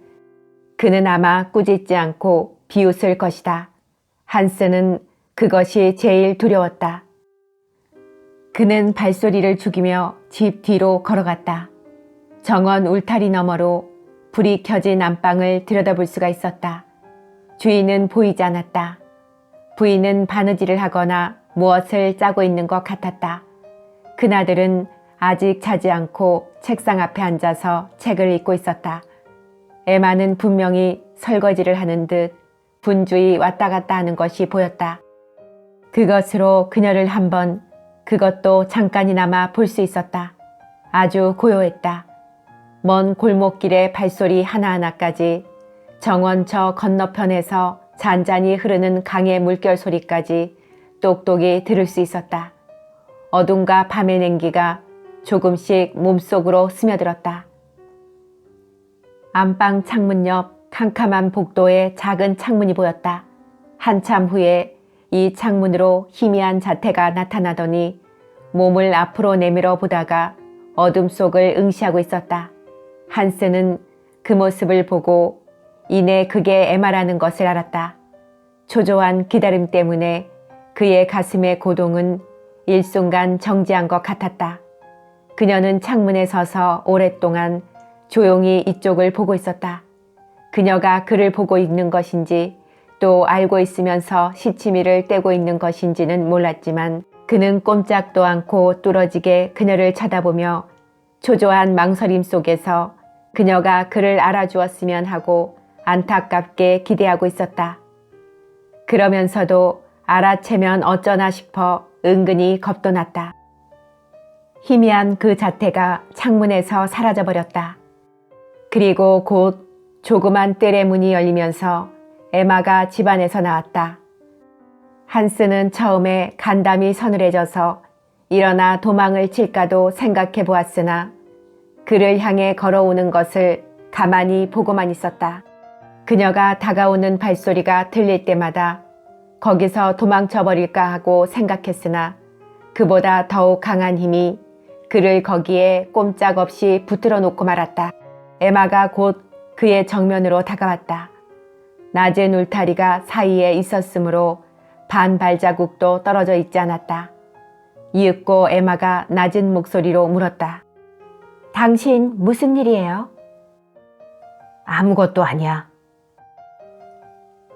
그는 아마 꾸짖지 않고 비웃을 것이다. 한스는 그것이 제일 두려웠다. 그는 발소리를 죽이며 집 뒤로 걸어갔다. 정원 울타리 너머로 불이 켜진 안방을 들여다볼 수가 있었다. 주인은 보이지 않았다. 부인은 바느질을 하거나 무엇을 짜고 있는 것 같았다. 그나들은 아직 자지 않고 책상 앞에 앉아서 책을 읽고 있었다. 에마는 분명히 설거지를 하는 듯 분주히 왔다 갔다 하는 것이 보였다. 그것으로 그녀를 한번, 그것도 잠깐이나마 볼 수 있었다. 아주 고요했다. 먼 골목길의 발소리 하나하나까지, 정원 저 건너편에서 잔잔히 흐르는 강의 물결 소리까지 똑똑히 들을 수 있었다. 어둠과 밤의 냉기가 조금씩 몸속으로 스며들었다. 안방 창문 옆 캄캄한 복도에 작은 창문이 보였다. 한참 후에 이 창문으로 희미한 자태가 나타나더니 몸을 앞으로 내밀어 보다가 어둠 속을 응시하고 있었다. 한스는 그 모습을 보고 이내 그게 에마라는 것을 알았다. 초조한 기다림 때문에 그의 가슴의 고동은 일순간 정지한 것 같았다. 그녀는 창문에 서서 오랫동안 조용히 이쪽을 보고 있었다. 그녀가 그를 보고 있는 것인지 또 알고 있으면서 시치미를 떼고 있는 것인지는 몰랐지만 그는 꼼짝도 않고 뚫어지게 그녀를 쳐다보며 초조한 망설임 속에서 그녀가 그를 알아주었으면 하고 안타깝게 기대하고 있었다. 그러면서도 알아채면 어쩌나 싶어 은근히 겁도 났다. 희미한 그 자태가 창문에서 사라져버렸다. 그리고 곧 조그만 뜰의 문이 열리면서 에마가 집안에서 나왔다. 한스는 처음에 간담이 서늘해져서 일어나 도망을 칠까도 생각해 보았으나 그를 향해 걸어오는 것을 가만히 보고만 있었다. 그녀가 다가오는 발소리가 들릴 때마다 거기서 도망쳐버릴까 하고 생각했으나 그보다 더욱 강한 힘이 그를 거기에 꼼짝없이 붙들어 놓고 말았다. 에마가 곧 그의 정면으로 다가왔다. 낮은 울타리가 사이에 있었으므로 반 발자국도 떨어져 있지 않았다. 이윽고 에마가 낮은 목소리로 물었다. 당신 무슨 일이에요? 아무것도 아니야.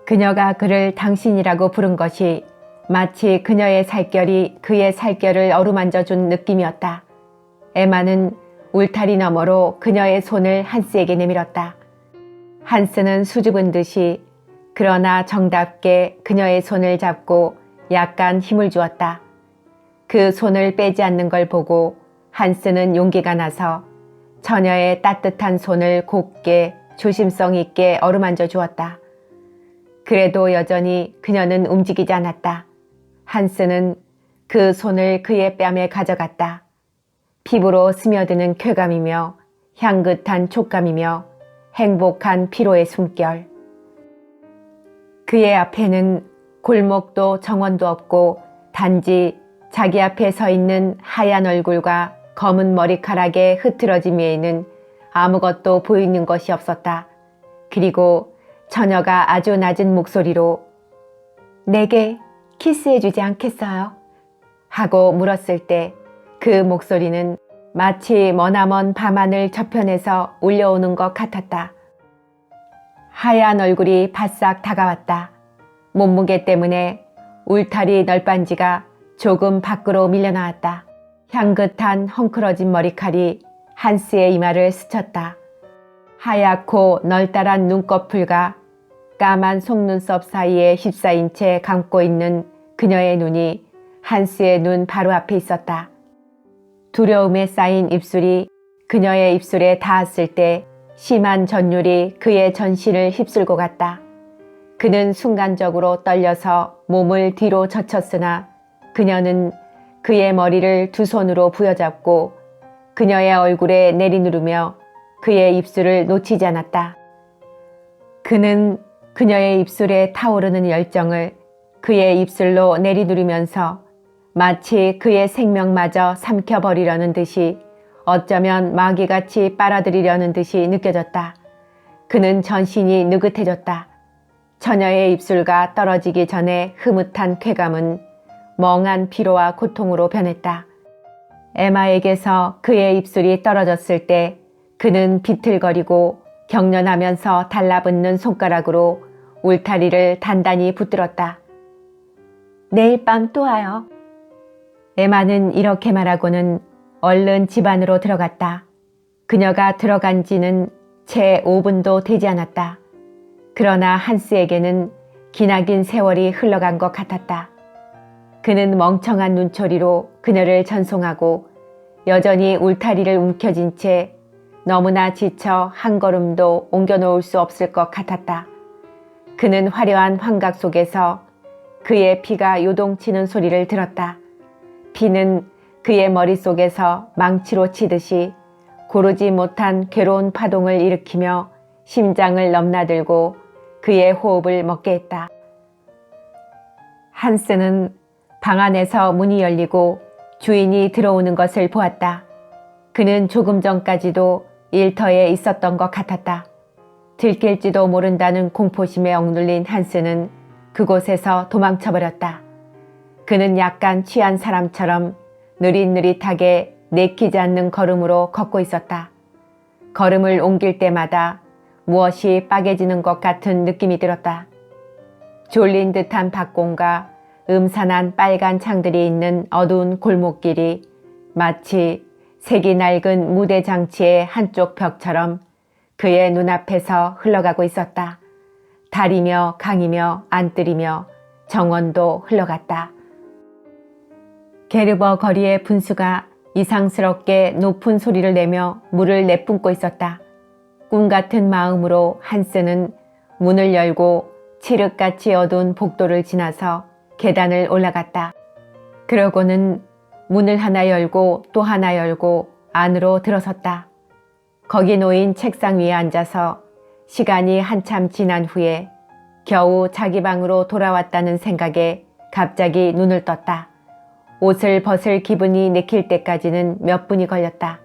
그녀가 그를 당신이라고 부른 것이 마치 그녀의 살결이 그의 살결을 어루만져 준 느낌이었다. 에마는 울타리 너머로 그녀의 손을 한스에게 내밀었다. 한스는 수줍은 듯이 그러나 정답게 그녀의 손을 잡고 약간 힘을 주었다. 그 손을 빼지 않는 걸 보고 한스는 용기가 나서 처녀의 따뜻한 손을 곱게 조심성 있게 어루만져 주었다. 그래도 여전히 그녀는 움직이지 않았다. 한스는 그 손을 그의 뺨에 가져갔다. 피부로 스며드는 쾌감이며 향긋한 촉감이며 행복한 피로의 숨결. 그의 앞에는 골목도 정원도 없고 단지 자기 앞에 서 있는 하얀 얼굴과 검은 머리카락의 흐트러짐 외에는 아무것도 보이는 것이 없었다. 그리고 처녀가 아주 낮은 목소리로 내게 키스해주지 않겠어요? 하고 물었을 때 그 목소리는 마치 머나먼 밤하늘 저편에서 울려오는 것 같았다. 하얀 얼굴이 바싹 다가왔다. 몸무게 때문에 울타리 널빤지가 조금 밖으로 밀려나왔다. 향긋한 헝클어진 머리칼이 한스의 이마를 스쳤다. 하얗고 널따란 눈꺼풀과 까만 속눈썹 사이에 휩싸인 채 감고 있는 그녀의 눈이 한스의 눈 바로 앞에 있었다. 두려움에 쌓인 입술이 그녀의 입술에 닿았을 때 심한 전율이 그의 전신을 휩쓸고 갔다. 그는 순간적으로 떨려서 몸을 뒤로 젖혔으나 그녀는 그의 머리를 두 손으로 부여잡고 그녀의 얼굴에 내리누르며 그의 입술을 놓치지 않았다. 그는 그녀의 입술에 타오르는 열정을 그의 입술로 내리누르면서 마치 그의 생명마저 삼켜버리려는 듯이 어쩌면 마귀같이 빨아들이려는 듯이 느껴졌다. 그는 전신이 느긋해졌다. 처녀의 입술과 떨어지기 전에 흐뭇한 쾌감은 멍한 피로와 고통으로 변했다. 에마에게서 그의 입술이 떨어졌을 때 그는 비틀거리고 경련하면서 달라붙는 손가락으로 울타리를 단단히 붙들었다. 내일 밤 또 와요. 에마는 이렇게 말하고는 얼른 집 안으로 들어갔다. 그녀가 들어간 지는 채 5분도 되지 않았다. 그러나 한스에게는 기나긴 세월이 흘러간 것 같았다. 그는 멍청한 눈초리로 그녀를 전송하고 여전히 울타리를 움켜쥔 채 너무나 지쳐 한 걸음도 옮겨놓을 수 없을 것 같았다. 그는 화려한 환각 속에서 그의 피가 요동치는 소리를 들었다. 피는 그의 머릿속에서 망치로 치듯이 고르지 못한 괴로운 파동을 일으키며 심장을 넘나들고 그의 호흡을 먹게 했다. 한스는 방 안에서 문이 열리고 주인이 들어오는 것을 보았다. 그는 조금 전까지도 일터에 있었던 것 같았다. 들킬지도 모른다는 공포심에 억눌린 한스는 그곳에서 도망쳐버렸다. 그는 약간 취한 사람처럼 느릿느릿하게 내키지 않는 걸음으로 걷고 있었다. 걸음을 옮길 때마다 무엇이 빠개지는 것 같은 느낌이 들었다. 졸린 듯한 박공과 음산한 빨간 창들이 있는 어두운 골목길이 마치 색이 낡은 무대 장치의 한쪽 벽처럼 그의 눈앞에서 흘러가고 있었다. 달이며 강이며 안뜰이며 정원도 흘러갔다. 게르버 거리의 분수가 이상스럽게 높은 소리를 내며 물을 내뿜고 있었다. 꿈 같은 마음으로 한스는 문을 열고 칠흑같이 어두운 복도를 지나서 계단을 올라갔다. 그러고는 문을 하나 열고 또 하나 열고 안으로 들어섰다. 거기 놓인 책상 위에 앉아서 시간이 한참 지난 후에 겨우 자기 방으로 돌아왔다는 생각에 갑자기 눈을 떴다. 옷을 벗을 기분이 내킬 때까지는 몇 분이 걸렸다.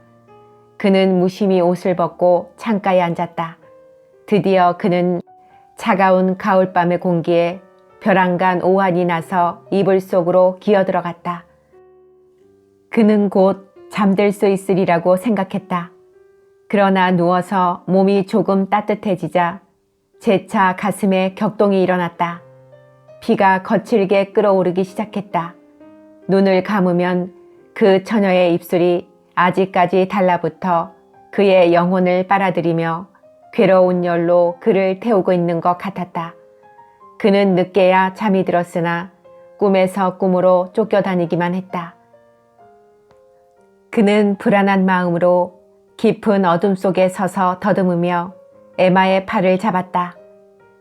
그는 무심히 옷을 벗고 창가에 앉았다. 드디어 그는 차가운 가을밤의 공기에 벼랑간 오한이 나서 이불 속으로 기어들어갔다. 그는 곧 잠들 수 있으리라고 생각했다. 그러나 누워서 몸이 조금 따뜻해지자 재차 가슴에 격동이 일어났다. 피가 거칠게 끓어오르기 시작했다. 눈을 감으면 그 처녀의 입술이 아직까지 달라붙어 그의 영혼을 빨아들이며 괴로운 열로 그를 태우고 있는 것 같았다. 그는 늦게야 잠이 들었으나 꿈에서 꿈으로 쫓겨다니기만 했다. 그는 불안한 마음으로 깊은 어둠 속에 서서 더듬으며 에마의 팔을 잡았다.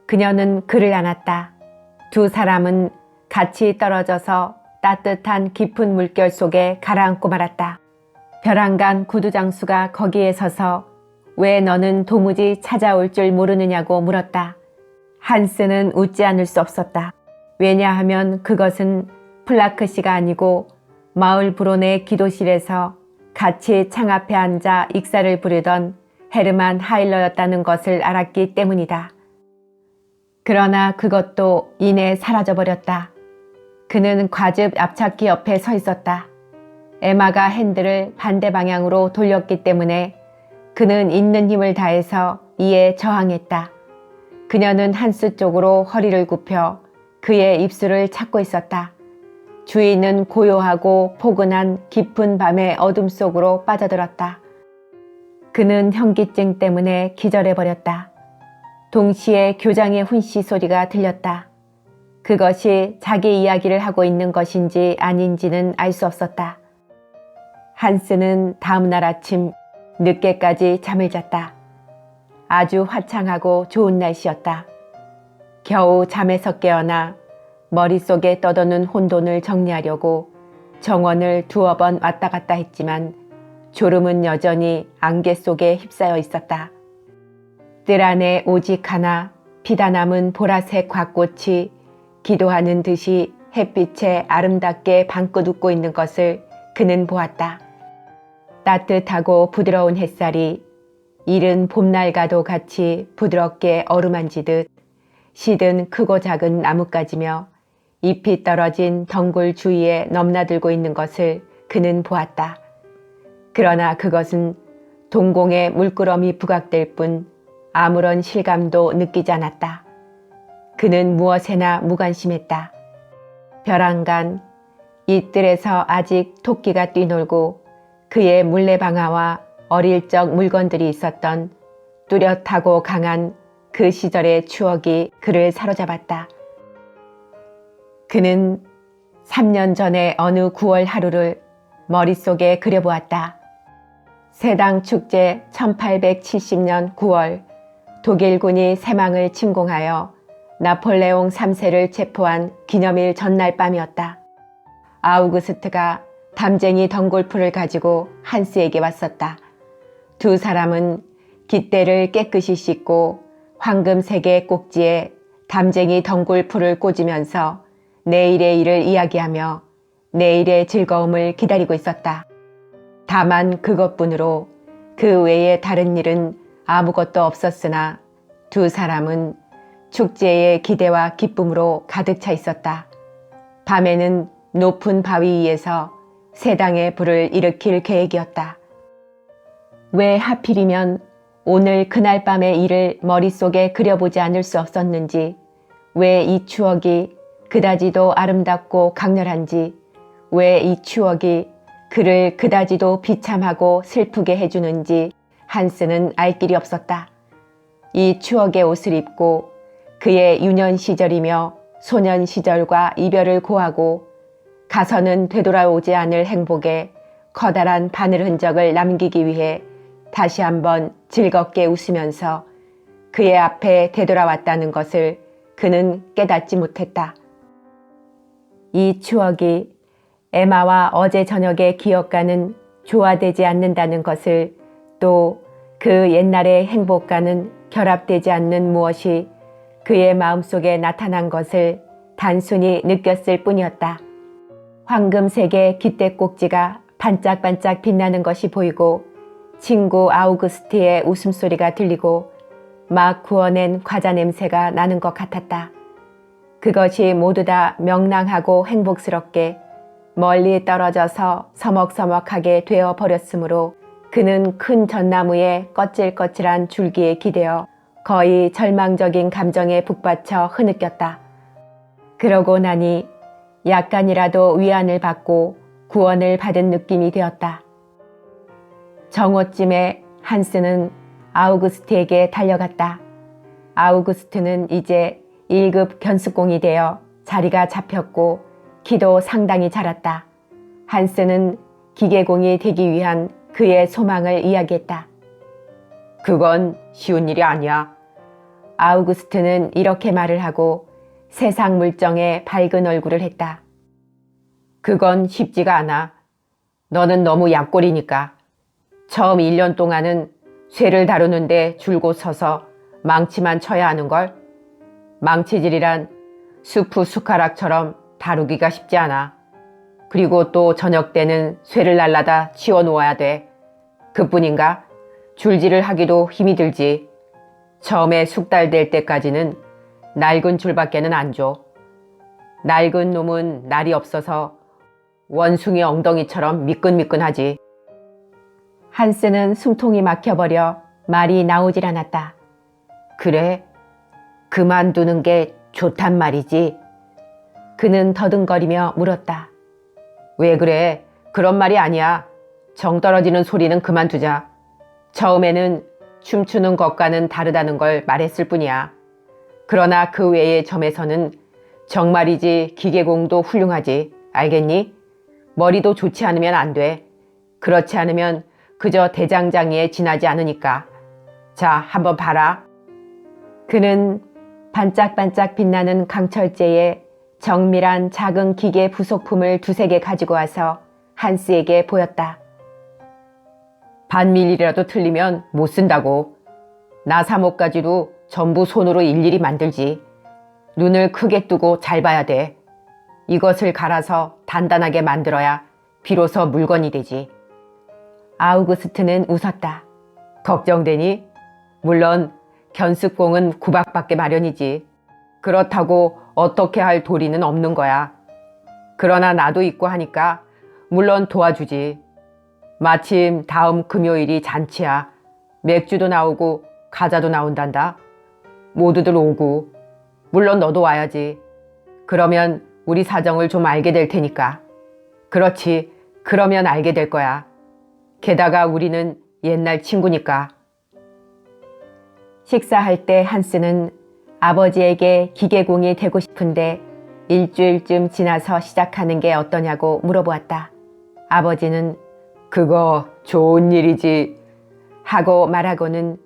그녀는 그를 안았다. 두 사람은 같이 떨어져서 따뜻한 깊은 물결 속에 가라앉고 말았다. 벼랑간 구두장수가 거기에 서서 왜 너는 도무지 찾아올 줄 모르느냐고 물었다. 한스는 웃지 않을 수 없었다. 왜냐하면 그것은 플라크 씨가 아니고 마을 불온의 기도실에서 같이 창 앞에 앉아 익사를 부르던 헤르만 하일러였다는 것을 알았기 때문이다. 그러나 그것도 이내 사라져버렸다. 그는 과즙 앞찾기 옆에 서 있었다. 에마가 핸들을 반대 방향으로 돌렸기 때문에 그는 있는 힘을 다해서 이에 저항했다. 그녀는 한스 쪽으로 허리를 굽혀 그의 입술을 찾고 있었다. 주인은 고요하고 포근한 깊은 밤의 어둠 속으로 빠져들었다. 그는 현기증 때문에 기절해버렸다. 동시에 교장의 훈시 소리가 들렸다. 그것이 자기 이야기를 하고 있는 것인지 아닌지는 알 수 없었다. 한스는 다음날 아침 늦게까지 잠을 잤다. 아주 화창하고 좋은 날씨였다. 겨우 잠에서 깨어나 머릿속에 떠도는 혼돈을 정리하려고 정원을 두어 번 왔다 갔다 했지만 졸음은 여전히 안개 속에 휩싸여 있었다. 뜰 안에 오직 하나 피다 남은 보라색 곽꽃이 기도하는 듯이 햇빛에 아름답게 방긋 웃고 있는 것을 그는 보았다. 따뜻하고 부드러운 햇살이 이른 봄날과도 같이 부드럽게 어루만지듯 시든 크고 작은 나뭇가지며 잎이 떨어진 덩굴 주위에 넘나들고 있는 것을 그는 보았다. 그러나 그것은 동공에 물끄러미 부각될 뿐 아무런 실감도 느끼지 않았다. 그는 무엇에나 무관심했다. 벼랑간 이 뜰에서 아직 토끼가 뛰놀고 그의 물레방아와 어릴 적 물건들이 있었던 뚜렷하고 강한 그 시절의 추억이 그를 사로잡았다. 그는 3년 전의 어느 9월 하루를 머릿속에 그려보았다. 세당 축제 1870년 9월 독일군이 세망을 침공하여 나폴레옹 3세를 체포한 기념일 전날 밤이었다. 아우구스트가 담쟁이 덩굴풀을 가지고 한스에게 왔었다. 두 사람은 깃대를 깨끗이 씻고 황금색의 꼭지에 담쟁이 덩굴풀을 꽂으면서 내일의 일을 이야기하며 내일의 즐거움을 기다리고 있었다. 다만 그것뿐으로 그 외에 다른 일은 아무것도 없었으나 두 사람은 축제의 기대와 기쁨으로 가득 차 있었다. 밤에는 높은 바위 위에서 세당의 불을 일으킬 계획이었다. 왜 하필이면 오늘 그날 밤의 일을 머릿속에 그려보지 않을 수 없었는지, 왜 이 추억이 그다지도 아름답고 강렬한지, 왜 이 추억이 그를 그다지도 비참하고 슬프게 해주는지 한스는 알 길이 없었다. 이 추억의 옷을 입고 그의 유년 시절이며 소년 시절과 이별을 고하고 가서는 되돌아오지 않을 행복에 커다란 바늘 흔적을 남기기 위해 다시 한번 즐겁게 웃으면서 그의 앞에 되돌아왔다는 것을 그는 깨닫지 못했다. 이 추억이 에마와 어제 저녁의 기억과는 조화되지 않는다는 것을, 또 그 옛날의 행복과는 결합되지 않는 무엇이 그의 마음속에 나타난 것을 단순히 느꼈을 뿐이었다. 황금색의 깃대 꼭지가 반짝반짝 빛나는 것이 보이고 친구 아우구스티의 웃음소리가 들리고 막 구워낸 과자 냄새가 나는 것 같았다. 그것이 모두 다 명랑하고 행복스럽게 멀리 떨어져서 서먹서먹하게 되어버렸으므로 그는 큰 전나무의 거칠거칠한 줄기에 기대어 거의 절망적인 감정에 북받쳐 흐느꼈다. 그러고 나니 약간이라도 위안을 받고 구원을 받은 느낌이 되었다. 정오쯤에 한스는 아우구스트에게 달려갔다. 아우구스트는 이제 1급 견습공이 되어 자리가 잡혔고 키도 상당히 자랐다. 한스는 기계공이 되기 위한 그의 소망을 이야기했다. 그건 쉬운 일이 아니야. 아우구스트는 이렇게 말을 하고 세상 물정에 밝은 얼굴을 했다. 그건 쉽지가 않아. 너는 너무 약골이니까. 처음 1년 동안은 쇠를 다루는데 줄곧 서서 망치만 쳐야 하는걸. 망치질이란 수프 숟가락처럼 다루기가 쉽지 않아. 그리고 또 저녁 때는 쇠를 날라다 치워 놓아야 돼. 그뿐인가? 줄질을 하기도 힘이 들지. 처음에 숙달 될 때까지는 낡은 줄밖에는 안 줘. 낡은 놈은 날이 없어서 원숭이 엉덩이처럼 미끈미끈하지. 한스는 숨통이 막혀버려 말이 나오질 않았다. 그래? 그만두는 게 좋단 말이지. 그는 더듬거리며 물었다. 왜 그래? 그런 말이 아니야. 정 떨어지는 소리는 그만두자. 처음에는 춤추는 것과는 다르다는 걸 말했을 뿐이야. 그러나 그 외의 점에서는 정말이지 기계공도 훌륭하지. 알겠니? 머리도 좋지 않으면 안 돼. 그렇지 않으면 그저 대장장이에 지나지 않으니까. 자, 한번 봐라. 그는 반짝반짝 빛나는 강철제에 정밀한 작은 기계 부속품을 2~3개 가지고 와서 한스에게 보였다. 반밀리라도 틀리면 못 쓴다고. 나사못까지도 전부 손으로 일일이 만들지. 눈을 크게 뜨고 잘 봐야 돼. 이것을 갈아서 단단하게 만들어야 비로소 물건이 되지. 아우구스트는 웃었다. 걱정되니? 물론 견습공은 구박받게 마련이지. 그렇다고 어떻게 할 도리는 없는 거야. 그러나 나도 있고 하니까 물론 도와주지. 마침 다음 금요일이 잔치야. 맥주도 나오고 과자도 나온단다. 모두들 오고. 물론 너도 와야지. 그러면 우리 사정을 좀 알게 될 테니까. 그렇지. 그러면 알게 될 거야. 게다가 우리는 옛날 친구니까. 식사할 때 한스는 아버지에게 기계공이 되고 싶은데 일주일쯤 지나서 시작하는 게 어떠냐고 물어보았다. 아버지는 그거 좋은 일이지 하고 말하고는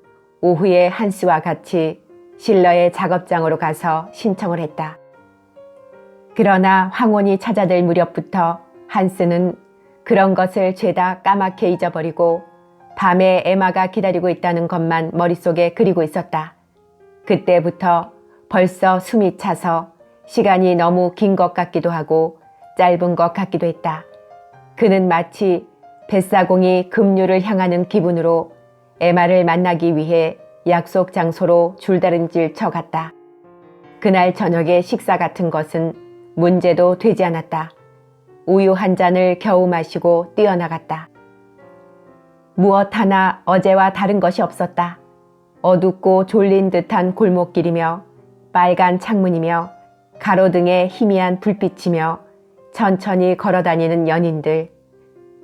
오후에 한스와 같이 실러의 작업장으로 가서 신청을 했다. 그러나 황혼이 찾아들 무렵부터 한스는 그런 것을 죄다 까맣게 잊어버리고 밤에 에마가 기다리고 있다는 것만 머릿속에 그리고 있었다. 그때부터 벌써 숨이 차서 시간이 너무 긴 것 같기도 하고 짧은 것 같기도 했다. 그는 마치 뱃사공이 급류를 향하는 기분으로 에마를 만나기 위해 약속 장소로 줄다름질 쳐갔다. 그날 저녁의 식사 같은 것은 문제도 되지 않았다. 우유 한 잔을 겨우 마시고 뛰어나갔다. 무엇 하나 어제와 다른 것이 없었다. 어둡고 졸린 듯한 골목길이며 빨간 창문이며 가로등에 희미한 불빛이며 천천히 걸어다니는 연인들.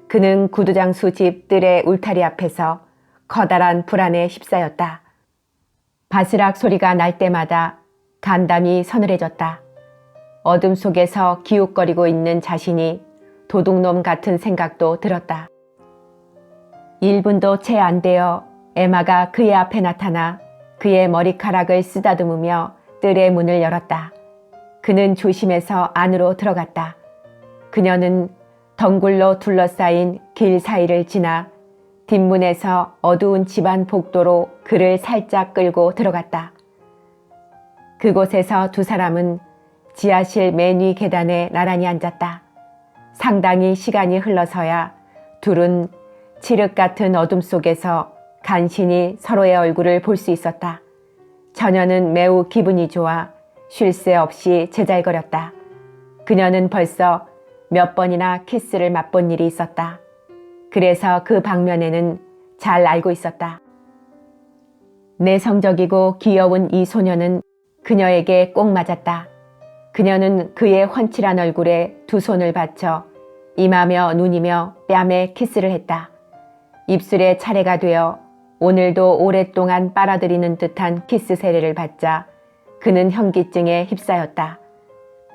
그는 구두장수 집 뜰의 울타리 앞에서 커다란 불안에 휩싸였다. 바스락 소리가 날 때마다 간담이 서늘해졌다. 어둠 속에서 기웃거리고 있는 자신이 도둑놈 같은 생각도 들었다. 1분도 채 안 되어 에마가 그의 앞에 나타나 그의 머리카락을 쓰다듬으며 뜰의 문을 열었다. 그는 조심해서 안으로 들어갔다. 그녀는 덩굴로 둘러싸인 길 사이를 지나 뒷문에서 어두운 집안 복도로 그를 살짝 끌고 들어갔다. 그곳에서 두 사람은 지하실 맨 위 계단에 나란히 앉았다. 상당히 시간이 흘러서야 둘은 칠흑 같은 어둠 속에서 간신히 서로의 얼굴을 볼 수 있었다. 처녀는 매우 기분이 좋아 쉴 새 없이 제잘거렸다. 그녀는 벌써 몇 번이나 키스를 맛본 일이 있었다. 그래서 그 방면에는 잘 알고 있었다. 내성적이고 귀여운 이 소녀는 그녀에게 꼭 맞았다. 그녀는 그의 훤칠한 얼굴에 두 손을 받쳐 이마며 눈이며 뺨에 키스를 했다. 입술에 차례가 되어 오늘도 오랫동안 빨아들이는 듯한 키스 세례를 받자 그는 현기증에 휩싸였다.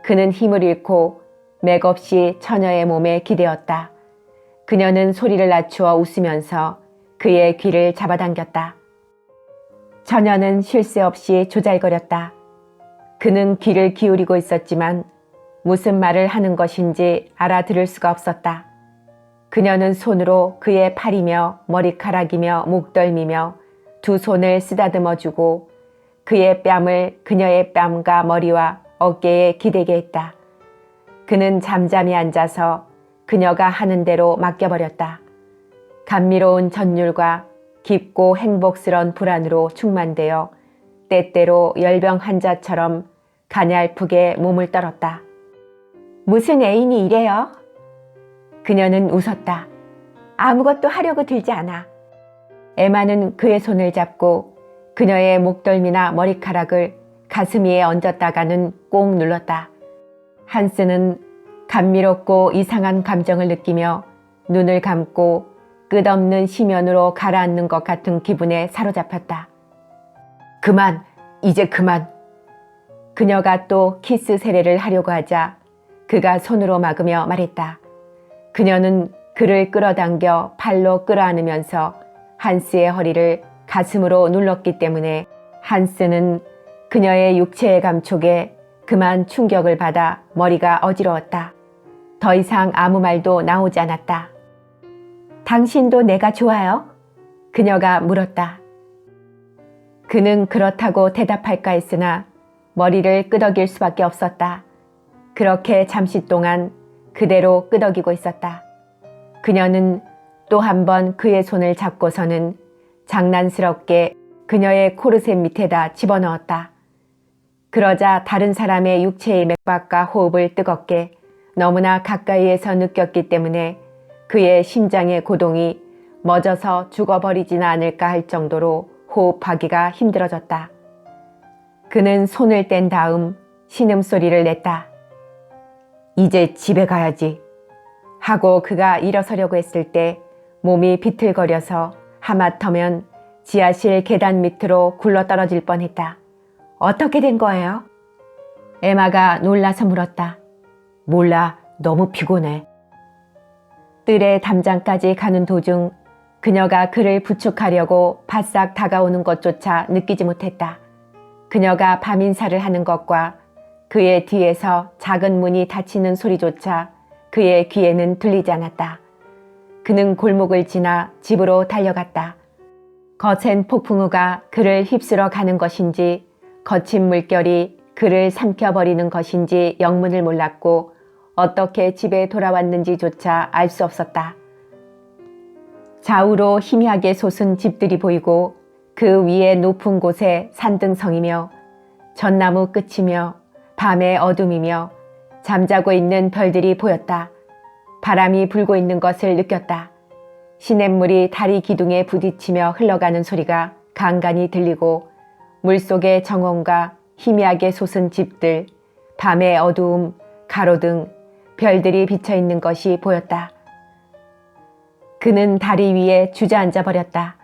그는 힘을 잃고 맥없이 처녀의 몸에 기대었다. 그녀는 소리를 낮추어 웃으면서 그의 귀를 잡아당겼다. 처녀는 쉴 새 없이 조잘거렸다. 그는 귀를 기울이고 있었지만 무슨 말을 하는 것인지 알아들을 수가 없었다. 그녀는 손으로 그의 팔이며 머리카락이며 목덜미며 두 손을 쓰다듬어주고 그의 뺨을 그녀의 뺨과 머리와 어깨에 기대게 했다. 그는 잠잠히 앉아서 그녀가 하는 대로 맡겨버렸다. 감미로운 전율과 깊고 행복스런 불안으로 충만되어 때때로 열병 환자처럼 가냘프게 몸을 떨었다. 무슨 애인이 이래요? 그녀는 웃었다. 아무것도 하려고 들지 않아. 에마는 그의 손을 잡고 그녀의 목덜미나 머리카락을 가슴 위에 얹었다가는 꼭 눌렀다. 한스는 감미롭고 이상한 감정을 느끼며 눈을 감고 끝없는 심연으로 가라앉는 것 같은 기분에 사로잡혔다. 그만, 이제 그만. 그녀가 또 키스 세례를 하려고 하자 그가 손으로 막으며 말했다. 그녀는 그를 끌어당겨 팔로 끌어안으면서 한스의 허리를 가슴으로 눌렀기 때문에 한스는 그녀의 육체의 감촉에 그만 충격을 받아 머리가 어지러웠다. 더 이상 아무 말도 나오지 않았다. 당신도 내가 좋아요? 그녀가 물었다. 그는 그렇다고 대답할까 했으나 머리를 끄덕일 수밖에 없었다. 그렇게 잠시 동안 그대로 끄덕이고 있었다. 그녀는 또 한 번 그의 손을 잡고서는 장난스럽게 그녀의 코르셋 밑에다 집어넣었다. 그러자 다른 사람의 육체의 맥박과 호흡을 뜨겁게 너무나 가까이에서 느꼈기 때문에 그의 심장의 고동이 멎어서 죽어버리지는 않을까 할 정도로 호흡하기가 힘들어졌다. 그는 손을 뗀 다음 신음소리를 냈다. 이제 집에 가야지. 하고 그가 일어서려고 했을 때 몸이 비틀거려서 하마터면 지하실 계단 밑으로 굴러떨어질 뻔했다. 어떻게 된 거예요? 에마가 놀라서 물었다. 몰라, 너무 피곤해. 뜰의 담장까지 가는 도중 그녀가 그를 부축하려고 바싹 다가오는 것조차 느끼지 못했다. 그녀가 밤인사를 하는 것과 그의 뒤에서 작은 문이 닫히는 소리조차 그의 귀에는 들리지 않았다. 그는 골목을 지나 집으로 달려갔다. 거센 폭풍우가 그를 휩쓸어 가는 것인지 거친 물결이 그를 삼켜버리는 것인지 영문을 몰랐고 어떻게 집에 돌아왔는지조차 알 수 없었다. 좌우로 희미하게 솟은 집들이 보이고 그 위에 높은 곳에 산등성이며 전나무 끝이며 밤의 어둠이며 잠자고 있는 별들이 보였다. 바람이 불고 있는 것을 느꼈다. 시냇물이 다리 기둥에 부딪히며 흘러가는 소리가 간간히 들리고 물속의 정원과 희미하게 솟은 집들, 밤의 어두움, 가로등, 별들이 비쳐있는 것이 보였다. 그는 다리 위에 주저앉아 버렸다.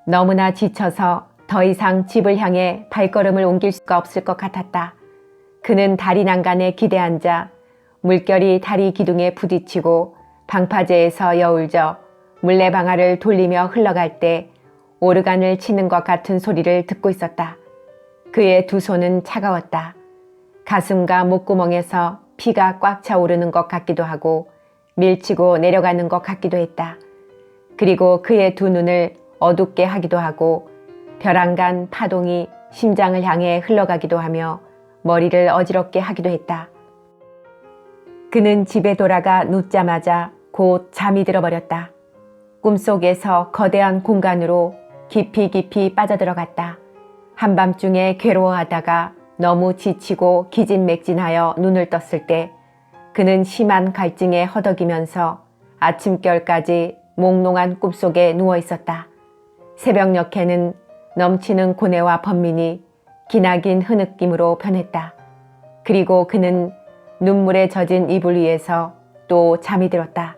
너무나 지쳐서 더 이상 집을 향해 발걸음을 옮길 수가 없을 것 같았다. 그는 다리 난간에 기대앉아 물결이 다리 기둥에 부딪히고 방파제에서 여울져 물레방아를 돌리며 흘러갈 때 오르간을 치는 것 같은 소리를 듣고 있었다. 그의 두 손은 차가웠다. 가슴과 목구멍에서 피가 꽉 차오르는 것 같기도 하고 밀치고 내려가는 것 같기도 했다. 그리고 그의 두 눈을 어둡게 하기도 하고 벼랑간 파동이 심장을 향해 흘러가기도 하며 머리를 어지럽게 하기도 했다. 그는 집에 돌아가 눕자마자 곧 잠이 들어버렸다. 꿈속에서 거대한 공간으로 깊이 빠져들어갔다. 한밤중에 괴로워하다가 너무 지치고 기진맥진하여 눈을 떴을 때 그는 심한 갈증에 허덕이면서 아침결까지 몽롱한 꿈속에 누워 있었다. 새벽녘에는 넘치는 고뇌와 번민이 기나긴 흐느낌으로 변했다. 그리고 그는 눈물에 젖은 이불 위에서 또 잠이 들었다.